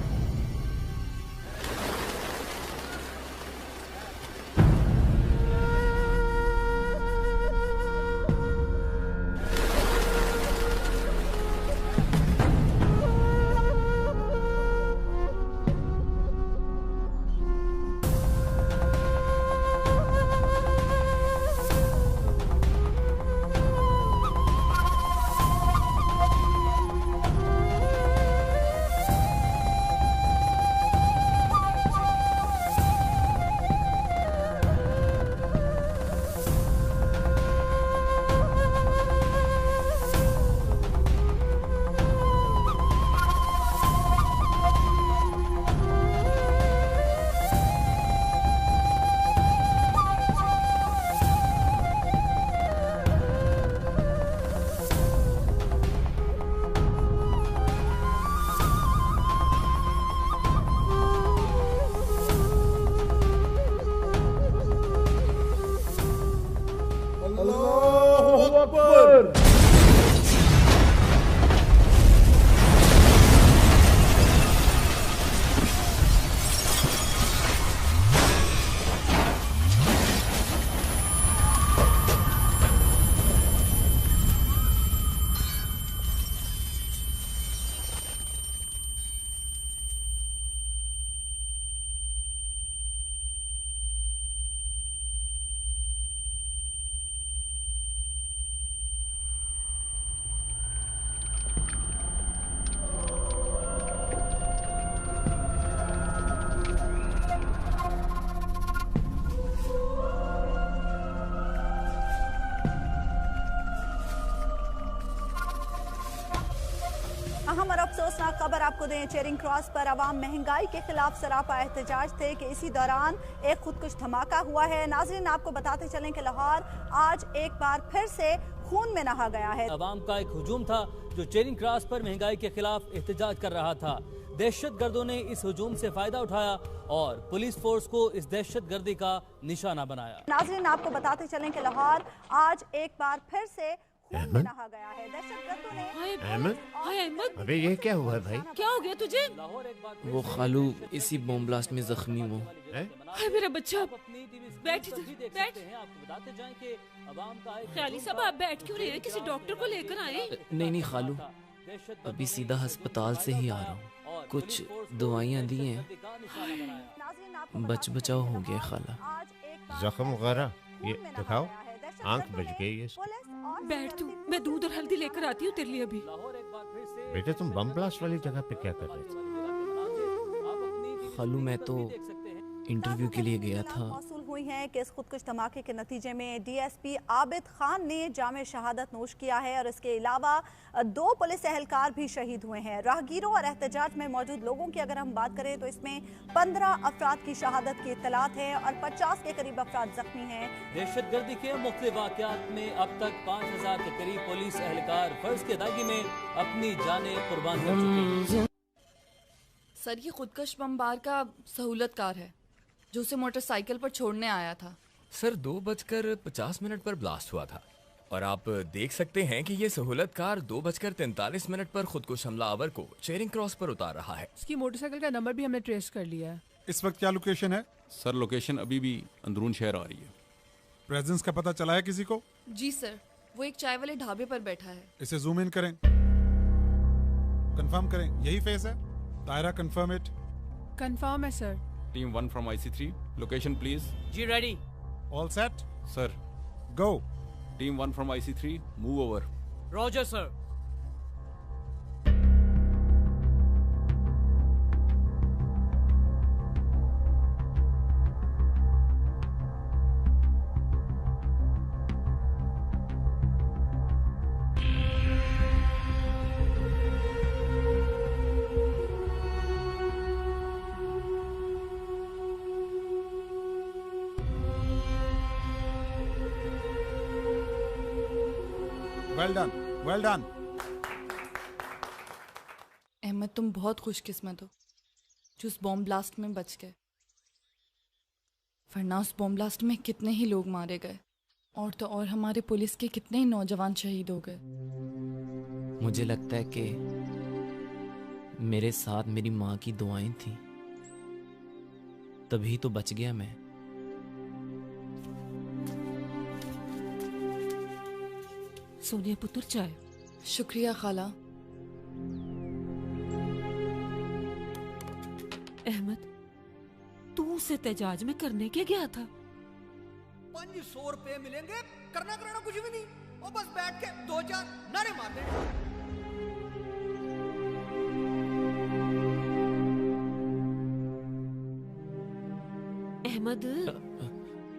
हौसनाक खबर आपको दें, चेरिंग क्रॉस पर अवाम महंगाई के खिलाफ सरापा एहतजाज थे कि इसी दौरान एक खुदकुश धमाका हुआ है। नाज़रीन, आपको बताते चलें कि लाहौर आज एक बार फिर से खून में नहा गया है। अवाम का एक हुजूम था जो चेरिंग क्रॉस पर महंगाई के खिलाफ एहतजाज कर रहा था। दहशतगर्दों ने इस हुजूम से फायदा उठाया और पुलिस फोर्स को इस दहशतगर्दी का निशाना बनाया। नाज़रीन, आपको बताते चलें कि लाहौर आज एक बार फिर से खून में नहा गया है। दहशतगर्दों ने अहमद, अबे ये क्या हुआ है भाई? क्या हो गया तुझे? वो खालू इसी बॉम्ब ब्लास्ट में जख्मी हुआ। हाय मेरा बच्चा, बैठ इधर, बैठ। ख्याली साहब, आप बैठ क्यों रहे हैं? किसी डॉक्टर को लेकर आए? नहीं खालू, अभी सीधा अस्पताल से ही आ रहा हूँ। कुछ दवाइयाँ दी हैं, बचाव हो गया खाला। जख्म वगैरह ये दिखाओ, आंख बच गई है। बैठ तू, मैं दूध और हल्दी लेकर आती हूँ तेरे लिए अभी। बेटे तुम बम ब्लास्ट वाली जगह पे क्या कर रहे थे? खालू मैं तो इंटरव्यू के लिए गया था। मौसूल हुई हैं कि इस खुदकुश धमाके के नतीजे में डीएसपी आबिद खान ने जामे शहादत नोश किया है और इसके अलावा 2 पुलिस एहलकार भी शहीद हुए हैं। राहगीरों और एहतजाज में मौजूद लोगों की अगर हम बात करें तो इसमें 15 अफराद की शहादत की इत्तलात है और 50 के करीब अफराद जख्मी हैं। दहशतगर्दी के मुख्तलिफ वाक़यात में अब तक 5000 के करीब पुलिस एहलकार फर्ज की अदायगी में अपनी जानें कुर्बान कर चुके हैं। सर, ये खुदकश बमबार का सहूलतकार है जो उसे मोटरसाइकिल पर छोड़ने आया था। सर 2:50 पर ब्लास्ट हुआ था और आप देख सकते हैं कि ये सहूलतकार 2:43 पर खुदकुश हमलावर को चेरिंग क्रॉस पर उतार रहा है। उसकी मोटरसाइकिल का नंबर भी हमने ट्रेस कर लिया है। इस वक्त क्या लोकेशन है? सर लोकेशन अभी भी अंदरून शहर आ रही है। प्रेजेंस का पता चला है किसी को? जी सर, वो एक चाय वाले ढाबे पर बैठा है। इसे जूम इन करें, कंफर्म करें, यही फेस है? दायरा कंफर्म इट। कंफर्म है sir. Team 1 from IC3 location please. जी ready. All set sir. Go. Team 1 from IC3 move over. Roger sir. Well done, well done. Ahmad, तुम बहुत खुशकिस्मत हो जो उस बॉम्ब ब्लास्ट में बच गए, वरना उस बॉम्ब ब्लास्ट में कितने ही लोग मारे गए और तो और हमारे पुलिस के कितने ही नौजवान शहीद हो गए। मुझे लगता है कि मेरे साथ मेरी माँ की दुआएं थी, तभी तो बच गया मैं। सोनिया पुत्र, चाय। शुक्रिया खाला। अहमद, तू उस एहतजाज में करने क्या गया था? 500 रुपए मिलेंगे, करना कराना कुछ भी नहीं, और बस बैठ के 2-4 नारे मार दे। अहमद,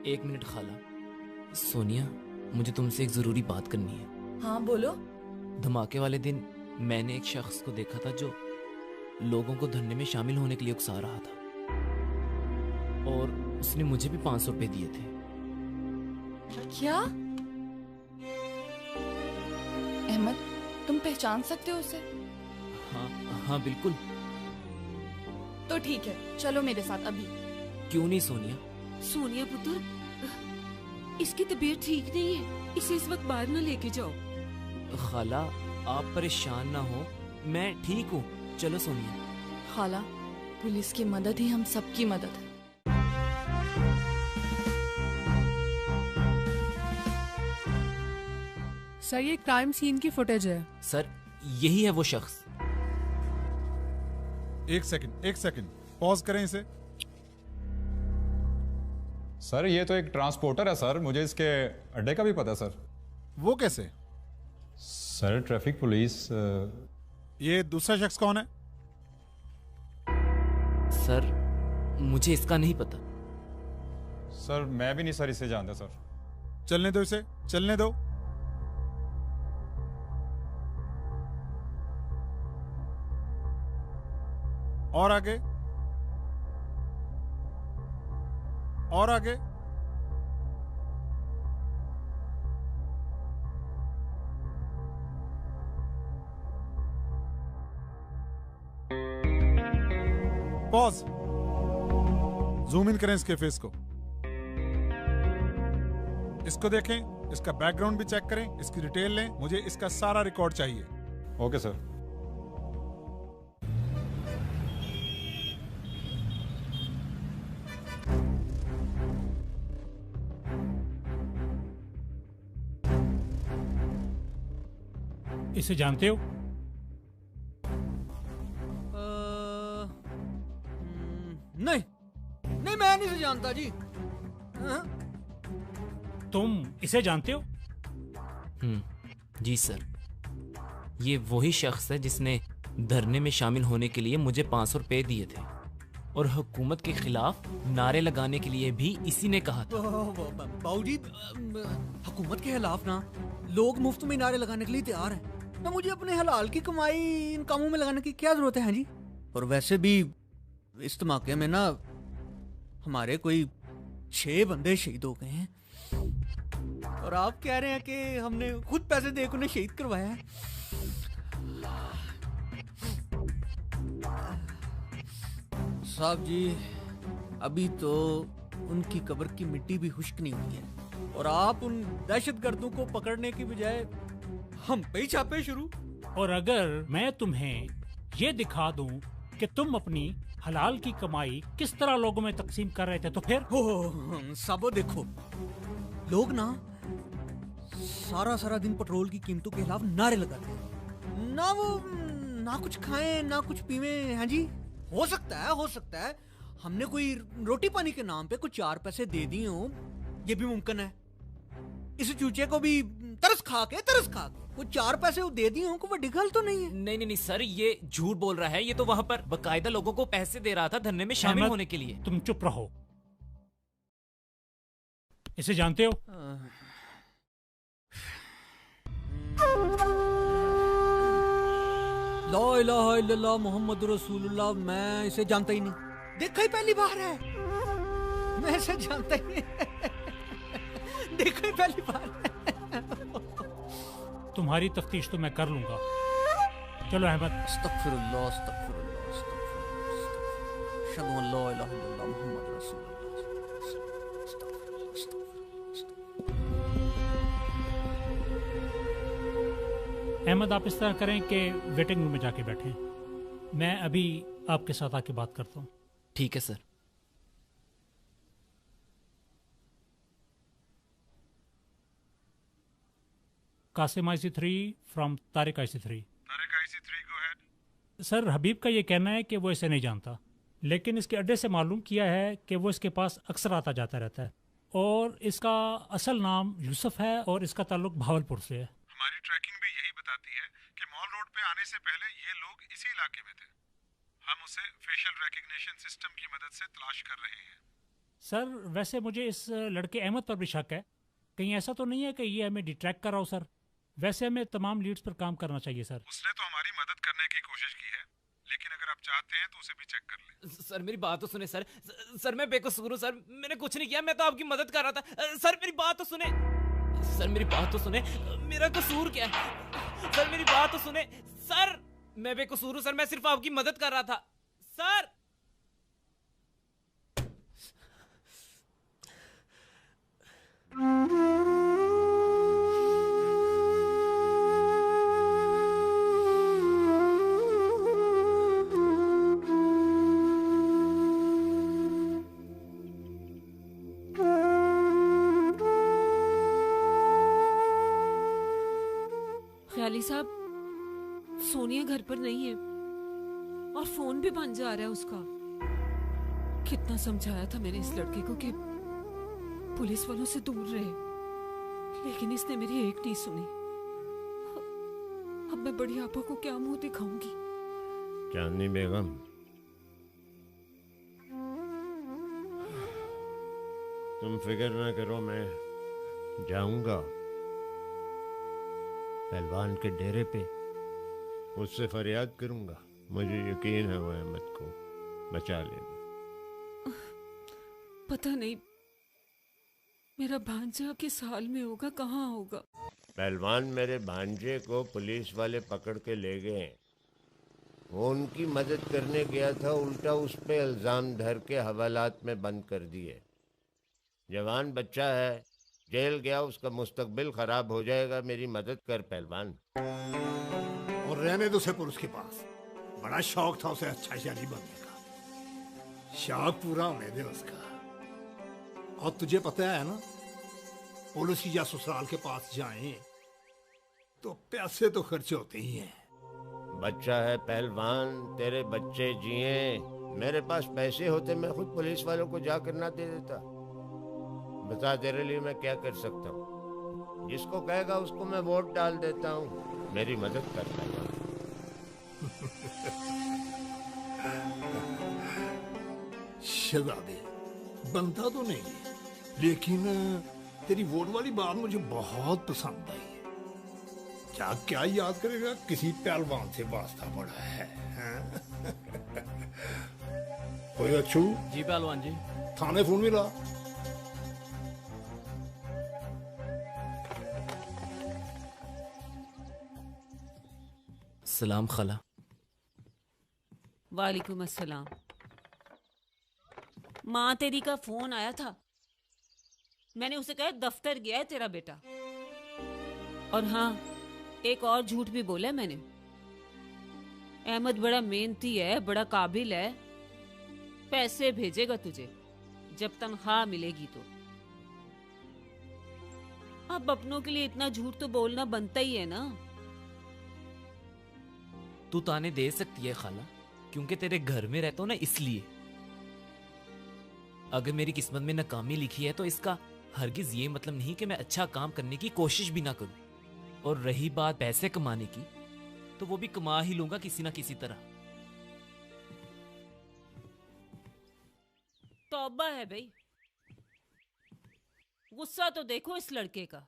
एक मिनट खाला। सोनिया, मुझे तुमसे एक जरूरी बात करनी है। हाँ बोलो। धमाके वाले दिन मैंने एक शख्स को देखा था जो लोगों को धरने में शामिल होने के लिए उकसा रहा था और उसने मुझे भी 500 रुपए दिए थे। क्या? अहमद, तुम पहचान सकते हो उसे? हाँ बिल्कुल। तो ठीक है, चलो मेरे साथ अभी। क्यों नहीं सोनिया? सोनिया पुत्र, इसकी तबीयत ठीक नहीं है, इसे इस वक्त बाहर न लेके जाओ। खाला, आप परेशान ना हो, मैं ठीक हूँ। चलो सोनिया। खाला, पुलिस की मदद ही हम सबकी मदद है। सर, ये क्राइम सीन की फुटेज है। सर, यही है वो शख्स। एक सेकंड, पॉज करें इसे। सर, ये तो एक ट्रांसपोर्टर है सर, मुझे इसके अड्डे का भी पता है सर। वो कैसे? Sir, traffic police. ये दूसरा शख्स कौन है? सर, मुझे इसका नहीं पता। सर, मैं भी नहीं सर इसे जानता सर। चलने दो इसे, चलने दो। और आगे, और आगे। पॉज। जूम इन करें इसके फेस को। इसको देखें, इसका बैकग्राउंड भी चेक करें, इसकी डिटेल लें। मुझे इसका सारा रिकॉर्ड चाहिए। Okay sir. इसे जानते हो? नहीं नहीं, मैं नहीं से जानता जी। तुम इसे जानते हो? जी सर, ये वही शख्स है जिसने धरने में शामिल होने के लिए मुझे 500 रुपए दिए थे और हुकूमत के खिलाफ नारे लगाने के लिए भी इसी ने कहा था। बाबूजी, हुकूमत के खिलाफ ना लोग मुफ्त में नारे लगाने के लिए तैयार हैं। ना मुझे अपने हलाल की कमाई इन कामों में लगाने की क्या जरूरत है जी। और वैसे भी इस धमाके में ना हमारे कोई 6 बंदे शहीद हो गए हैं और आप कह रहे हैं कि हमने खुद पैसे देकर उन्हें शहीद करवाया है। साहब जी, अभी तो उनकी कब्र की मिट्टी भी खुश्क नहीं हुई है और आप उन दहशतगर्दों को पकड़ने की बजाय हम पे ही छापे शुरू। और अगर मैं तुम्हें ये दिखा दूं कि तुम अपनी हलाल की कमाई किस तरह लोगों में तकसीम कर रहे थे तो फिर? साबो देखो, लोग ना सारा दिन पेट्रोल की कीमतों के खिलाफ नारे लगाते हैं। ना वो ना कुछ खाएं ना कुछ पीवें हैं जी। हो सकता है हमने कोई रोटी पानी के नाम पे कुछ 4 पैसे दे दिए हो, ये भी मुमकिन है। इस चूचे को भी तरस खा के कुछ 4 पैसे वो दे दिए हो, कोई बड़ी गल तो नहीं है। नहीं सर, ये झूठ बोल रहा है। ये तो वहाँ पर बकायदा लोगों को पैसे दे रहा था धरने में शामिल होने के लिए। तुम चुप रहो। इसे जानते हो? ला इलाहा इल्लल्लाह मुहम्मद रसूलुल्लाह। मैं इसे जानता ही नहीं, देखा ही पहली बार है। मैं इसे जानता ही नहीं देखा ही पहली बार है। तुम्हारी तफ्तीश तो मैं कर लूंगा। चलो अहमद। अस्तगफिरुल्लाह, अस्तगफिरुल्लाह, अस्तगफिरुल्लाह। अशहदु अन ला इलाहा इल्लल्लाह मुहम्मद रसूलुल्लाह। अहमद, आप इस तरह करें कि वेटिंग रूम में जाके बैठें। मैं अभी आपके साथ आके बात करता हूँ। ठीक है sir. Qasim IC3 from Tariq IC3। Go ahead. Sir, Habib का ये कहना है कि वो इसे नहीं जानता, लेकिन इसके अड्डे से मालूम किया है कि वो इसके पास अक्सर आता जाता रहता है और इसका असल नाम यूसुफ है और इसका ताल्लुक भावलपुर से है। हमारी ट्रैकिंग भी यही बताती है कि मॉल रोड पे आने से पहले ये लोग इसी इलाके में थे। हम उसे फेशियल रिकग्निशन सिस्टम की मदद से तलाश कर रहे हैं। सर, वैसे मुझे इस लड़के अहमद पर भी शक है। कहीं ऐसा तो नहीं है कि ये हमें डिट्रैक्ट कर रहा हो? सर, वैसे हमें तमाम लीड्स पर काम करना चाहिए सर। उसने तो हमारी मदद करने की कोशिश की है, लेकिन अगर आप चाहते हैं तो उसे भी चेक कर लें। सर मेरी बात तो सुने सर। सर मैं बेकसूर हूँ सर, मैंने कुछ नहीं किया, मैं तो आपकी मदद कर रहा था। सर मेरी बात तो सुने, सर मेरी बात तो सुने, मेरा कसूर क्या है? सर मेरी बात तो सुने सर, मैं बेकसूर हूँ सर, मैं सिर्फ आपकी मदद कर रहा था सर। ख्याली साहब, सोनिया घर पर नहीं है और फोन भी बंद जा रहा है उसका। कितना समझाया था मैंने इस लड़के को कि पुलिस वालों से दूर रहे, लेकिन इसने मेरी एक नहीं सुनी। अब मैं बड़ी आपा को क्या मुंह दिखाऊंगी? चांदनी बेगम, तुम फिक्र ना करो, मैं जाऊंगा पहलवान के डेरे पे, उससे फरियाद करूंगा। मुझे यकीन है वो अहमद को बचा लेना। पता नहीं मेरा भांजा किस हाल में होगा, कहाँ होगा। पहलवान, मेरे भांजे को पुलिस वाले पकड़ के ले गए। वो उनकी मदद करने गया था, उल्टा उस पे इल्जाम धर के हवालात में बंद कर दिए। जवान बच्चा है, जेल गया, उसका मुस्तकबिल खराब हो जाएगा। मेरी मदद कर पहलवान। और रहने दो उसे पुलिस के पास, बड़ा शौक था उसे अच्छा शादी बनने का, शौक पूरा होने दे उसका। और तुझे पता है ना, पुलिस या ससुराल के पास जाएं तो पैसे तो खर्च होते ही हैं। बच्चा है पहलवान, तेरे बच्चे जिए। मेरे पास पैसे होते मैं खुद पुलिस वालों को जाकर ना दे देता। बता तेरे लिए मैं क्या कर सकता हूँ। जिसको कहेगा उसको मैं वोट डाल देता हूँ। मेरी मदद कर पहलवान। शहजादे, बनता तो नहीं, लेकिन तेरी वोट वाली बात मुझे बहुत पसंद आई। क्या क्या याद करेगा, किसी पहलवान से वास्ता पड़ा है, हैं? कोई अच्छू? जी पहलवान जी। थाने फोन मिला? सलाम खला। वालेकुम अस्सलाम। माँ तेरी का फोन आया था, मैंने उसे कहा दफ्तर गया है तेरा बेटा। और हाँ, एक और झूठ भी बोला मैंने। अहमद बड़ा मेहनती है, बड़ा काबिल है, पैसे भेजेगा तुझे जब तनख्वाह मिलेगी तो। अब अपनों के लिए इतना झूठ तो बोलना बनता ही है ना। तू ताने दे सकती है खाला, क्योंकि तेरे घर में रहता हूं ना, इसलिए। अगर मेरी किस्मत में नाकामी लिखी है तो इसका हरगिज ये मतलब नहीं कि मैं अच्छा काम करने की कोशिश भी ना करूं। और रही बात पैसे कमाने की, तो वो भी कमा ही लूंगा किसी ना किसी तरह। तौबा है भाई, गुस्सा तो देखो इस लड़के का।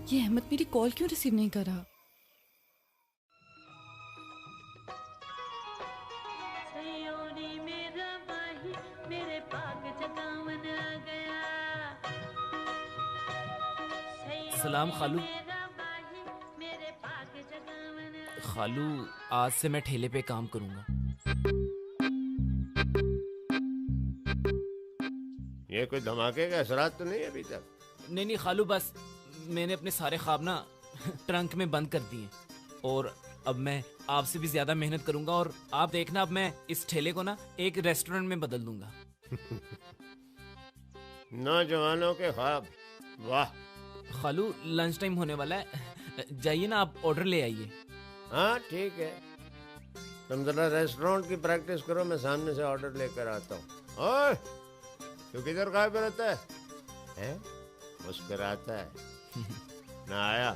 ये अहमद मेरी कॉल क्यों रिसीव नहीं कर रहा? सलाम खालू। खालू, आज से मैं ठेले पे काम करूंगा। ये कोई धमाके का असरात तो नहीं अभी तक? नहीं खालू, बस मैंने अपने सारे ख्वाब ना ट्रंक में बंद कर दिए। और अब मैं आपसे भी ज्यादा मेहनत करूंगा। और आप देखना, अब मैं इस ठेले को ना एक रेस्टोरेंट में बदल दूंगा। नौजवानों के ख्वाब, वाह। खालू, लंच टाइम होने वाला है, जाइए ना, आप ऑर्डर ले आइए। हाँ ठीक है, तुम जरा रेस्टोरेंट की प्रैक्टिस करो, मैं सामने से ऑर्डर लेकर आता हूँ। ओए, तू किधर गायब रहता है? मुस्कुराता है ना आया?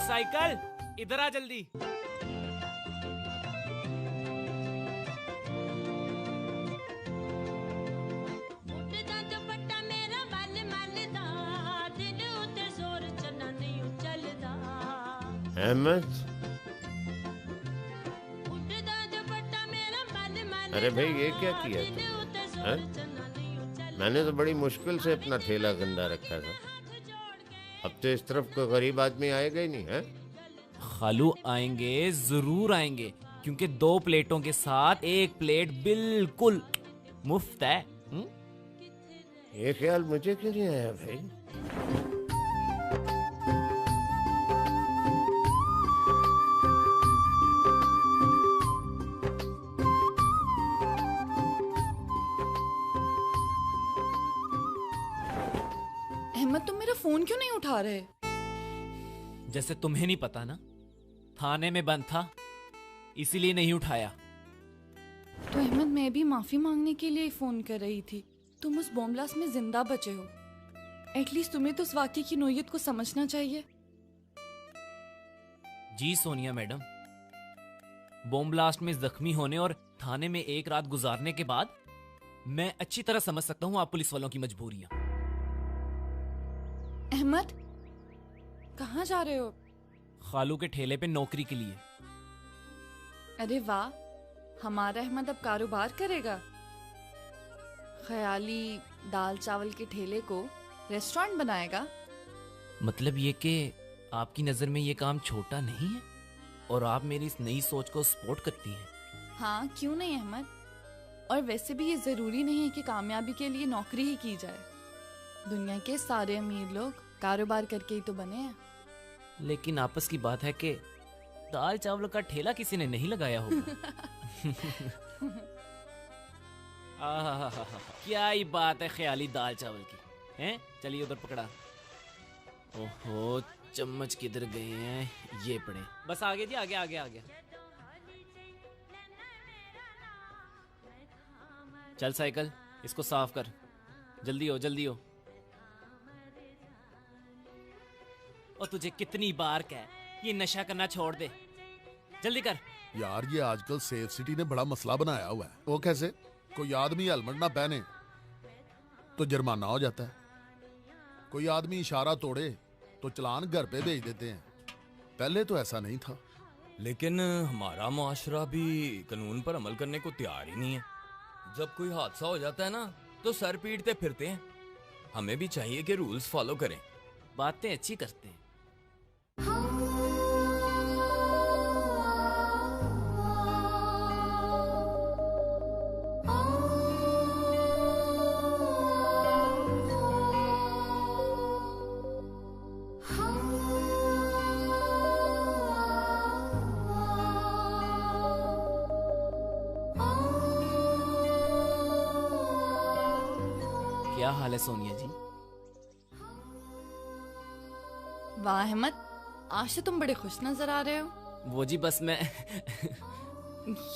साइकिल, इधर आ जल्दी। अहमद, अरे भाई ये क्या किया तुमने? मैंने तो बड़ी मुश्किल से अपना ठेला गंदा रखा था। अब तो इस तरफ कोई गरीब आदमी आएगा ही नहीं है। खालू, आएंगे, जरूर आएंगे, क्योंकि 2 प्लेटों के साथ 1 प्लेट बिल्कुल मुफ्त है। ये ख्याल मुझे क्यों नहीं आया भाई? अहमद तुम मेरा फोन क्यों नहीं उठा रहे? जैसे तुम्हें नहीं पता ना, थाने में बंद था इसीलिए नहीं उठाया। तो अहमद मैं भी माफी मांगने के लिए फोन कर रही थी। तुम उस बॉम्ब ब्लास्ट में जिंदा बचे हो, एटलीस्ट तुम्हें तो उस वाकये की नोयत को समझना चाहिए। जी सोनिया मैडम, बॉम्ब ब्लास्ट में जख्मी होने और थाने में एक रात गुजारने के बाद मैं अच्छी तरह समझ सकता हूँ आप पुलिस वालों की मजबूरियां। अहमद कहाँ जा रहे हो? खालू के ठेले पे नौकरी के लिए। अरे वाह, हमारा अहमद अब कारोबार करेगा। ख्याली दाल चावल के ठेले को रेस्टोरेंट बनाएगा। मतलब ये कि आपकी नजर में ये काम छोटा नहीं है और आप मेरी इस नई सोच को सपोर्ट करती हैं। हाँ क्यों नहीं अहमद, और वैसे भी ये जरूरी नहीं है कि कामयाबी के लिए नौकरी ही की जाए। दुनिया के सारे अमीर लोग कारोबार करके ही तो बने हैं। लेकिन आपस की बात है कि दाल चावल का ठेला किसी ने नहीं लगाया होगा। क्या ही बात है ख्याली दाल चावल की, हैं? चलिए उधर पकड़ा। ओहो, चम्मच किधर गए हैं? ये पड़े। बस आगे जी, आगे आगे आगे। चल साइकिल, इसको साफ कर। जल्दी हो जल्दी हो। और तुझे कितनी बार कहा ये नशा करना छोड़ दे, जल्दी कर। यार ये आजकल सेफ सिटी ने बड़ा मसला बनाया हुआ है। वो कैसे? कोई आदमी हेलमेट ना पहने तो जुर्माना हो जाता है, कोई आदमी इशारा तोड़े तो चलान घर पे भेज देते हैं। पहले तो ऐसा नहीं था। लेकिन हमारा मुआशरा भी कानून पर अमल करने को तैयार ही नहीं है। जब कोई हादसा हो जाता है ना तो सर पीटते फिरते हैं। हमें भी चाहिए कि रूल्स फॉलो करें। बातें अच्छी करते हैं। क्या हाल है सोनिया जी? वाह अहमद, आज तो तुम बड़े खुश नजर आ रहे हो। वो जी बस मैं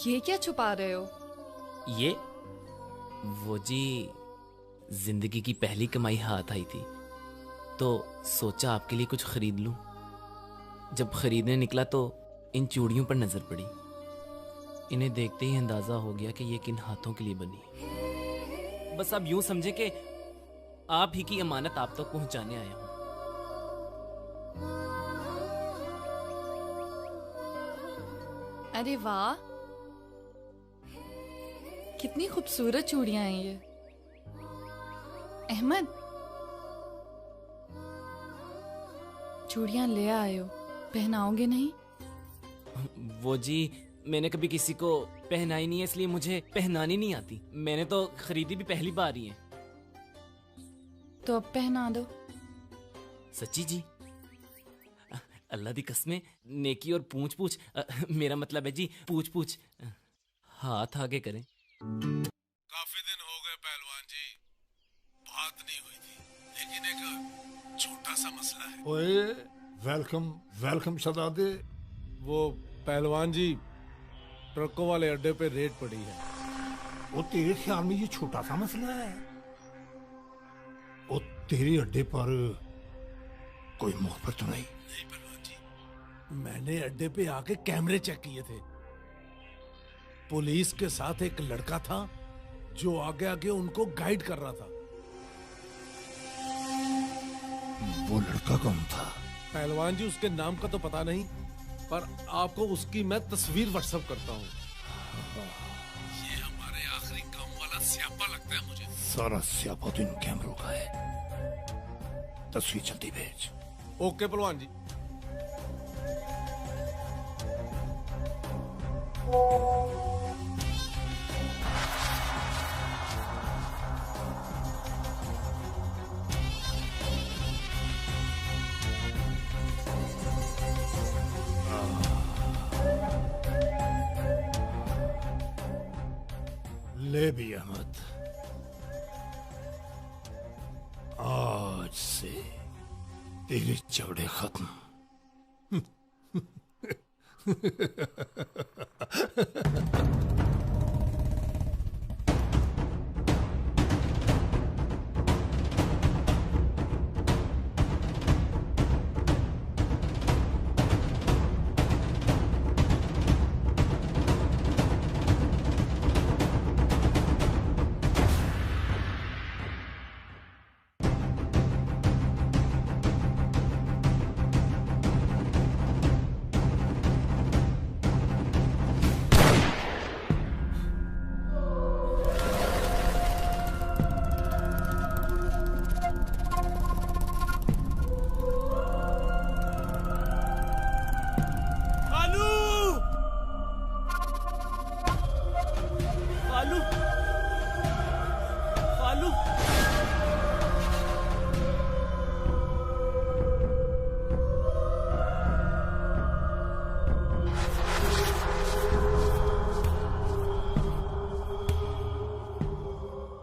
ये क्या छुपा रहे हो? ये वो जी जिंदगी की पहली कमाई हाथ आई थी तो सोचा आपके लिए कुछ खरीद लूं। जब खरीदने निकला तो इन चूड़ियों पर नजर पड़ी। इन्हें देखते ही अंदाजा हो गया कि ये किन हाथों के लिए बनी। बस अब यूं समझे कि आप ही की अमानत आप तक पहुंचाने आया हूं। अरे वाह, कितनी खूबसूरत चूड़ियां हैं ये। अहमद, चूड़ियां ले आए हो, पहनाओगे नहीं? वो जी मैंने कभी किसी को पहनाई नहीं है, इसलिए मुझे पहनानी नहीं आती। मैंने तो खरीदी भी पहली बार ही है। तो अब पहना दो। सच्ची जी? अल्लाह दी कसमें, नेकी और पूछ पूछ, मेरा मतलब है जी पूछ पूछ। हाथ आगे करें। काफी दिन हो गए पहलवान जी, बात नहीं हुई थी, लेकिन एक छोटा सा मसला है। ओए वेलकम वेलकम शहजादे। वो पहलवान जी, ट्रकों वाले अड्डे पे रेड पड़ी है। वो तेरे ख्याल में ये छोटा सा मसला है? वो तेरे अड्डे पर कोई मुखबिर तो नहीं? नहीं पहलवान जी, मैंने अड्डे पे आके कैमरे चेक किए थे। पुलिस के साथ एक लड़का था जो आगे आगे उनको गाइड कर रहा था। वो लड़का कौन था? पहलवान जी उसके नाम का तो पता नहीं, पर आपको उसकी मैं तस्वीर व्हाट्सएप करता हूँ। ये हमारे आखिरी काम वाला स्यापा लगता है मुझे। सारा स्यापा तो इन कैमरों का है। तस्वीर जल्दी भेज। ओके पहलवान जी। ले भी अहमद, आज से तेरे झगड़े खत्म।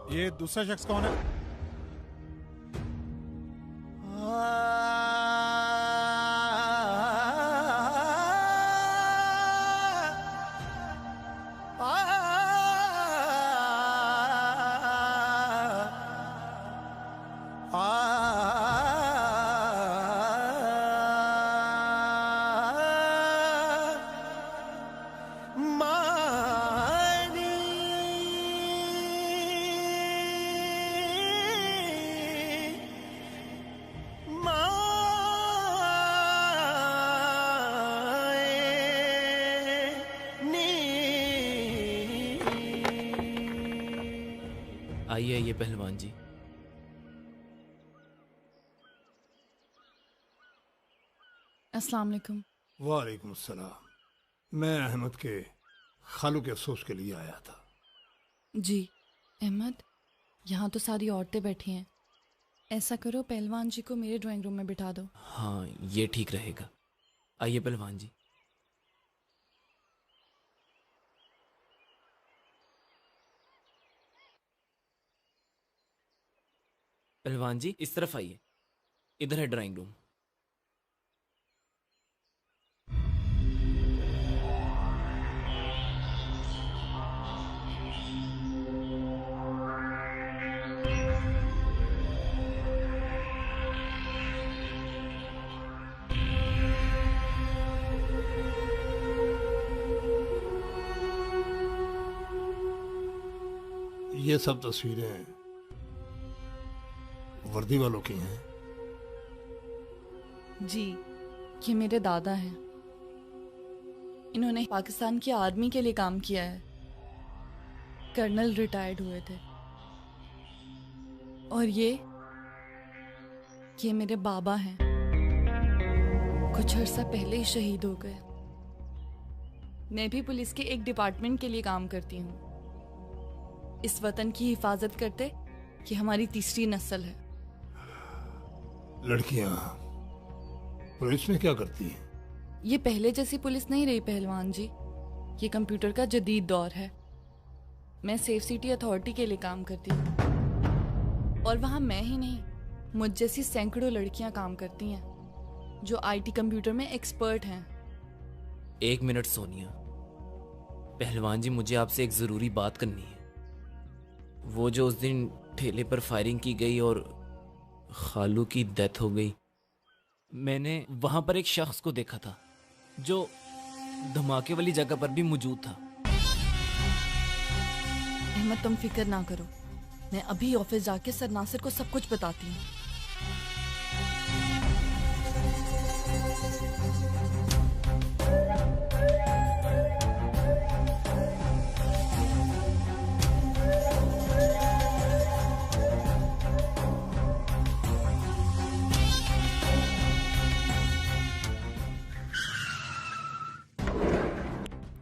ये दूसरा शख्स कौन है? आइए आइए पहलवान जी। अस्सलाम वालेकुम। वालेकुम अस्सलाम। मैं अहमद के खालू के अफसोस के लिए आया था। जी अहमद, यहाँ तो सारी औरतें बैठी हैं। ऐसा करो पहलवान जी को मेरे ड्राइंग रूम में बिठा दो। हाँ ये ठीक रहेगा। आइए पहलवान जी। पहलवान जी इस तरफ आइए, इधर है ड्राइंग रूम। ये सब तस्वीरें वर्दी वालों की हैं। जी ये मेरे दादा हैं। इन्होंने पाकिस्तान की आर्मी के लिए काम किया है, कर्नल रिटायर्ड हुए थे। और ये मेरे बाबा हैं, कुछ अर्सा पहले ही शहीद हो गए। मैं भी पुलिस के एक डिपार्टमेंट के लिए काम करती हूँ, इस वतन की हिफाजत करते। ये हमारी तीसरी नस्ल है। लड़कियां पुलिस में क्या करती हैं? ये पहले जैसी पुलिस नहीं रही पहलवान जी, ये कंप्यूटर का जदीद दौर है। मैं सेफ सिटी अथॉरिटी के लिए काम करती हूँ, और वहाँ मैं ही नहीं, मुझ जैसी सैकड़ों लड़कियाँ काम करती हैं जो आईटी कंप्यूटर में एक्सपर्ट हैं। 1 मिनट सोनिया। पहलवान जी मुझे आपसे एक ज़रूरी बात करनी है। वो जो उस दिन ठेले पर फायरिंग की गई और खालू की डेथ हो गई, मैंने वहां पर एक शख्स को देखा था जो धमाके वाली जगह पर भी मौजूद था। अहमद तुम फिक्र ना करो, मैं अभी ऑफिस जाके सर नासिर को सब कुछ बताती हूँ।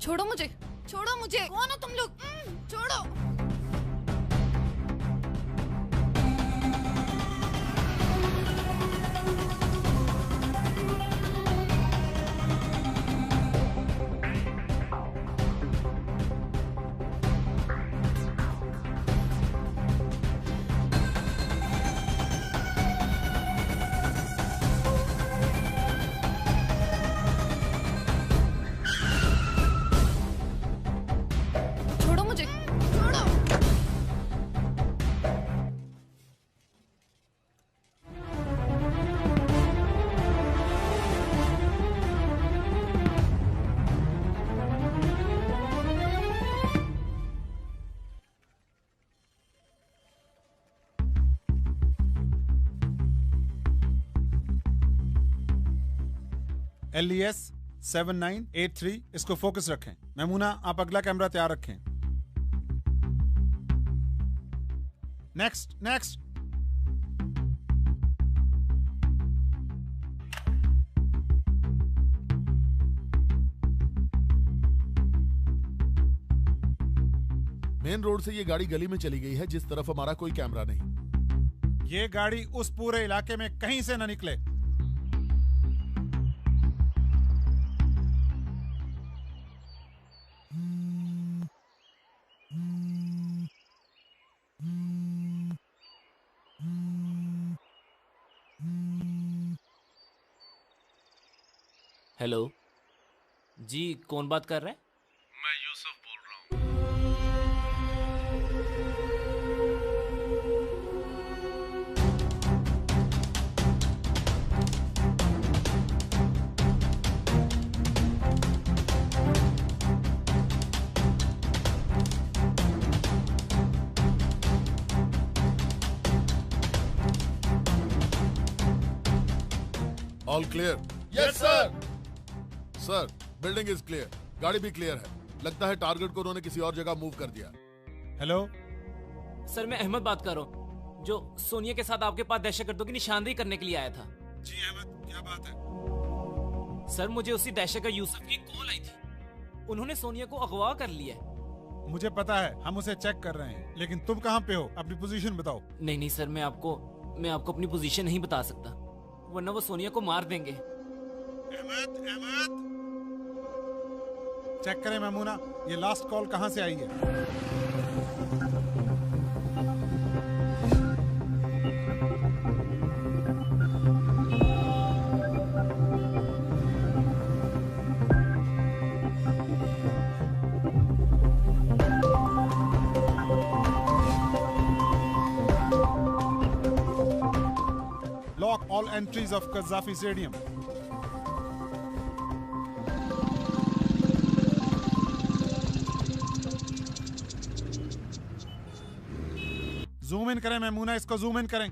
छोड़ो मुझे, छोड़ो मुझे। कौन हो तुम लोग? छोड़ो। LES 7983, इसको फोकस रखें। मेमूना, आप अगला कैमरा तैयार रखें। Next next. मेन रोड से ये गाड़ी गली में चली गई है जिस तरफ हमारा कोई कैमरा नहीं। ये गाड़ी उस पूरे इलाके में कहीं से न निकले। हेलो जी, कौन बात कर रहा है? मैं यूसुफ बोल रहा हूँ। All clear? Yes sir. Sir, building is clear, गाड़ी भी क्लियर है। लगता है टारगेट को उन्होंने किसी और जगह मूव कर दिया। हेलो सर, मैं अहमद बात कर रहा हूँ, जो सोनिया के साथ आपके पास दहशतगर्दों की निशानदेही करने के लिए आया था। जी अहमद, क्या बात है? सर, मुझे उसी दहशतगर्द यूसुफ की कॉल आई थी। उन्होंने सोनिया को अगवा कर लिया है। मुझे पता है, हम उसे चेक कर रहे हैं, लेकिन तुम कहाँ पे हो? अपनी पोजीशन बताओ। नहीं सर, मैं आपको अपनी पोजीशन नहीं बता सकता, वरना वो सोनिया को मार देंगे। अहमद, अहमद, चेक करें मेमूना, ये लास्ट कॉल कहाँ से आई है? Lock all entries of Qaddafi Stadium. Zoom in करें मेमूना, इसको जूम इन करें।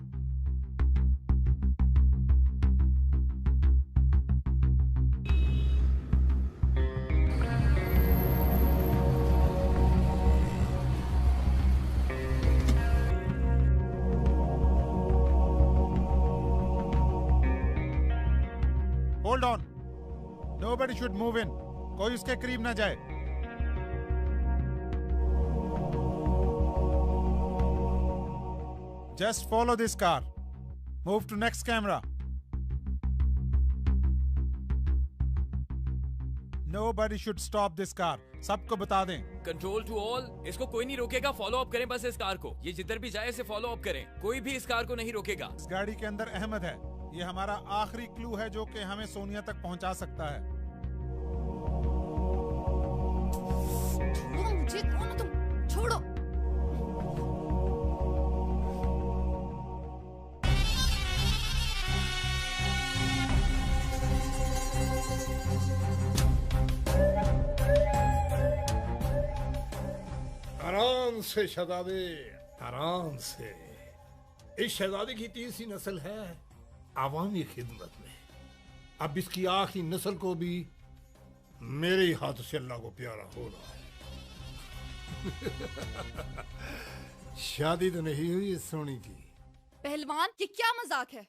Hold on, nobody should move in, कोई उसके करीब ना जाए। Just follow this car. Move to next camera. Nobody should stop this car. सबको बता दें। कंट्रोल टू ऑल, इसको कोई नहीं रोकेगा, फॉलो अप करें बस इस कार को। ये जिधर भी जाए इसे फॉलो अप करें, कोई भी इस कार को नहीं रोकेगा। इस गाड़ी के अंदर अहमद है, ये हमारा आखिरी क्लू है जो कि हमें सोनिया तक पहुंचा सकता है। मुझे कौन हो तुम? छोड़ो। आराम से शहजादे, आराम से। इस शहजादे की तीसरी नस्ल है आवामी खिदमत में। अब इसकी आखिरी नस्ल को भी मेरे ही हाथ से अल्लाह को प्यारा होना है। शादी तो नहीं हुई इस सोनी की। पहलवान, ये क्या मजाक है?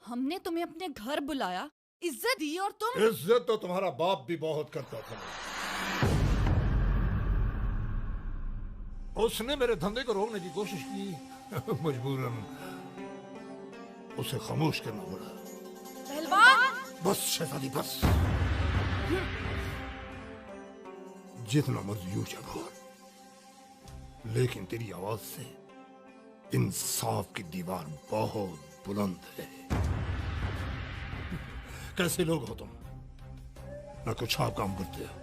हमने तुम्हें अपने घर बुलाया, इज्जत दी और तुम। इज्जत तो तुम्हारा बाप भी बहुत करता था। उसने मेरे धंधे को रोकने की कोशिश की, मजबूरन उसे खामोश करना पड़ा। पहलवान! बस शहजादी बस, जितना मर्जी ऊंचा बोल, लेकिन तेरी आवाज से इंसाफ की दीवार बहुत बुलंद है। कैसे लोग हो तुम? ना कुछ आप काम करते हो,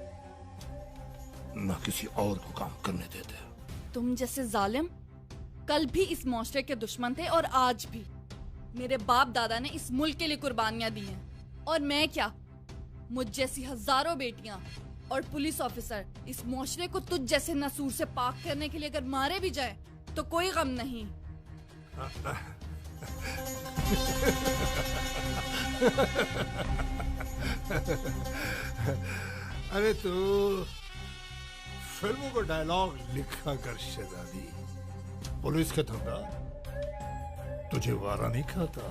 ना किसी और को काम करने देते हो। तुम जैसे जालिम कल भी इस मुआशरे के दुश्मन थे और आज भी। मेरे बाप दादा ने इस मुल्क के लिए कुर्बानियां दी हैं, और मैं क्या, मुझ जैसी हजारों बेटियां और पुलिस ऑफिसर इस मुआशरे को तुझ जैसे नसूर से पाक करने के लिए अगर मारे भी जाए तो कोई गम नहीं। अरे तू फिल्मों को डायलॉग लिखा कर शहजादी, पुलिस का धंधा तुझे वारा नहीं खाता।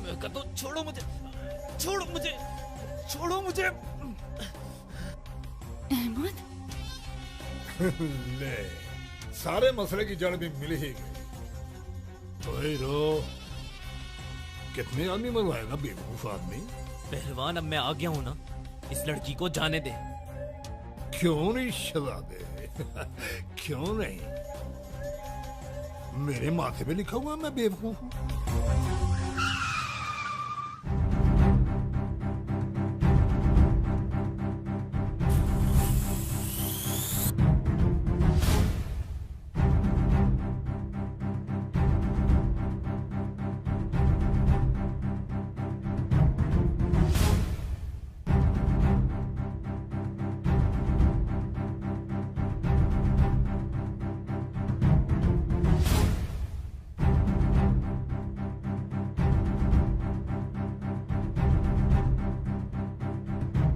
मैं कहता हूं, छोड़ो मुझे, छोड़ो मुझे, छोड़ो मुझे। अहमद ले, सारे मसले की जड़ भी मिल ही गई। तो रो, कितने आदमी मरवाएगा बेवकूफ आदमी। पहलवान, अब मैं आ गया हूं ना, इस लड़की को जाने दे। क्यों नहीं शहजादे, क्यों नहीं? मेरे माथे पे लिखा हुआ मैं बेवकूफ हूं।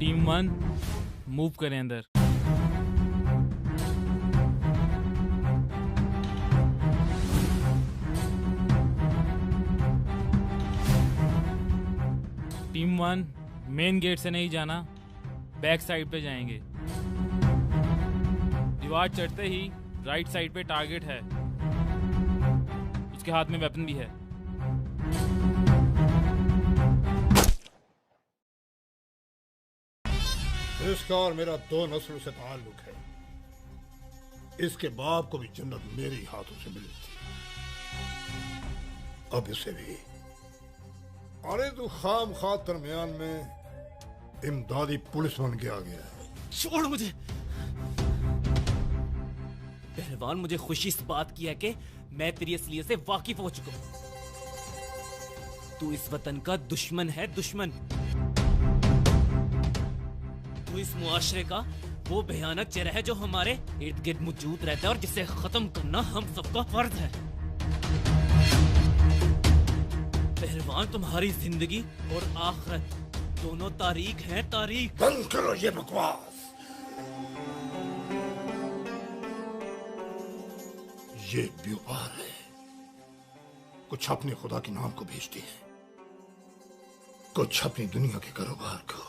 टीम 1 मूव करें अंदर। टीम 1 मेन गेट से नहीं जाना, बैक साइड पे जाएंगे। दीवार चढ़ते ही राइट साइड पे टारगेट है, उसके हाथ में वेपन भी है। इसका और मेरा 2 नस्लों से ताल्लुक है। इसके बाप को भी जन्नत मेरे ही हाथों से मिली थी, अब इसे भी। अरे तू खाम खा दरमियान में इमदादी पुलिस बन के आ गया है। छोड़ मुझे। पहलवान, मुझे खुशी इस बात की है कि मैं तेरी असलियत से वाकिफ हो चुका हूं। तू इस वतन का दुश्मन है, दुश्मन। तू इस मुआशरे का वो भयानक चेहरा है जो हमारे इर्द गिर्द मौजूद रहता है और जिसे खत्म करना हम सबका फर्ज है। पहलवान, तुम्हारी जिंदगी और आखिरत दोनों तारीख हैं, तारीख। बंद करो ये बकवास। ये व्यापार है, कुछ अपने खुदा के नाम को भेजते हैं, कुछ अपनी दुनिया के कारोबार को।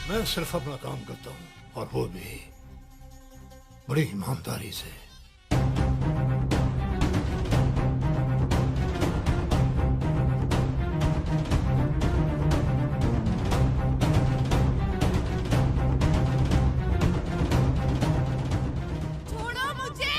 मैं सिर्फ अपना काम करता हूं, और वो भी बड़ी ईमानदारी से। छोड़ो मुझे,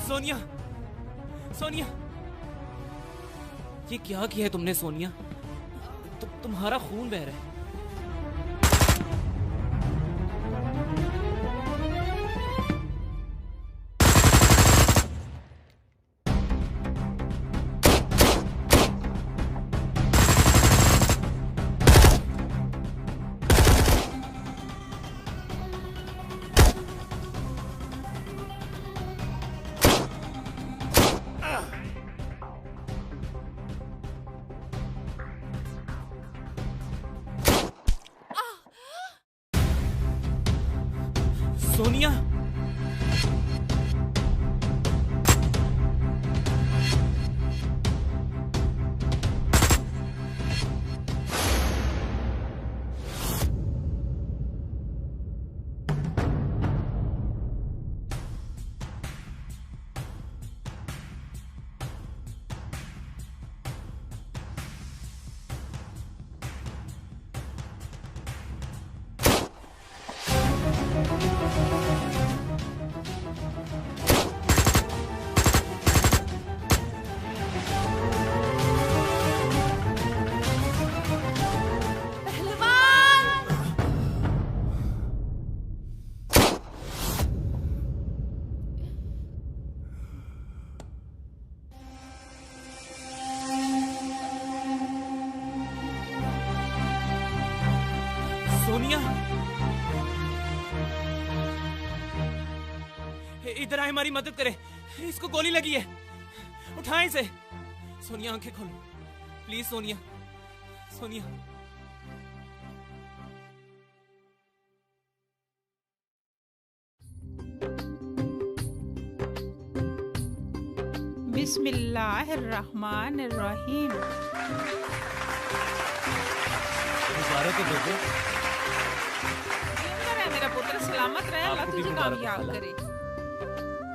सोनिया, सोनिया, ये क्या किया है तुमने सोनिया? तुम्हारा खून बह रहा है। सोनिया, इधर आए, हमारी मदद करे, इसको गोली लगी है, उठाएं इसे। सोनिया आंखें खोलो प्लीज, सोनिया, सोनिया। बिस्मिल्लाहिर्रहमानिर्रहीम। मुबारक हो बेबे। मेरा पुत्र सलामत रहे, अल्लाह तुझे कामयाब करे।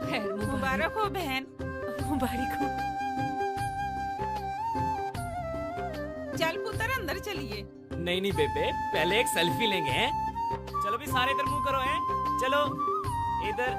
खैर मुबारक हो बहन, मुबारक हो। चल पुत्र अंदर चलिए। नहीं नहीं बेबे, पहले एक सेल्फी लेंगे हैं। चलो भी सारे इधर मुंह करो हैं, चलो इधर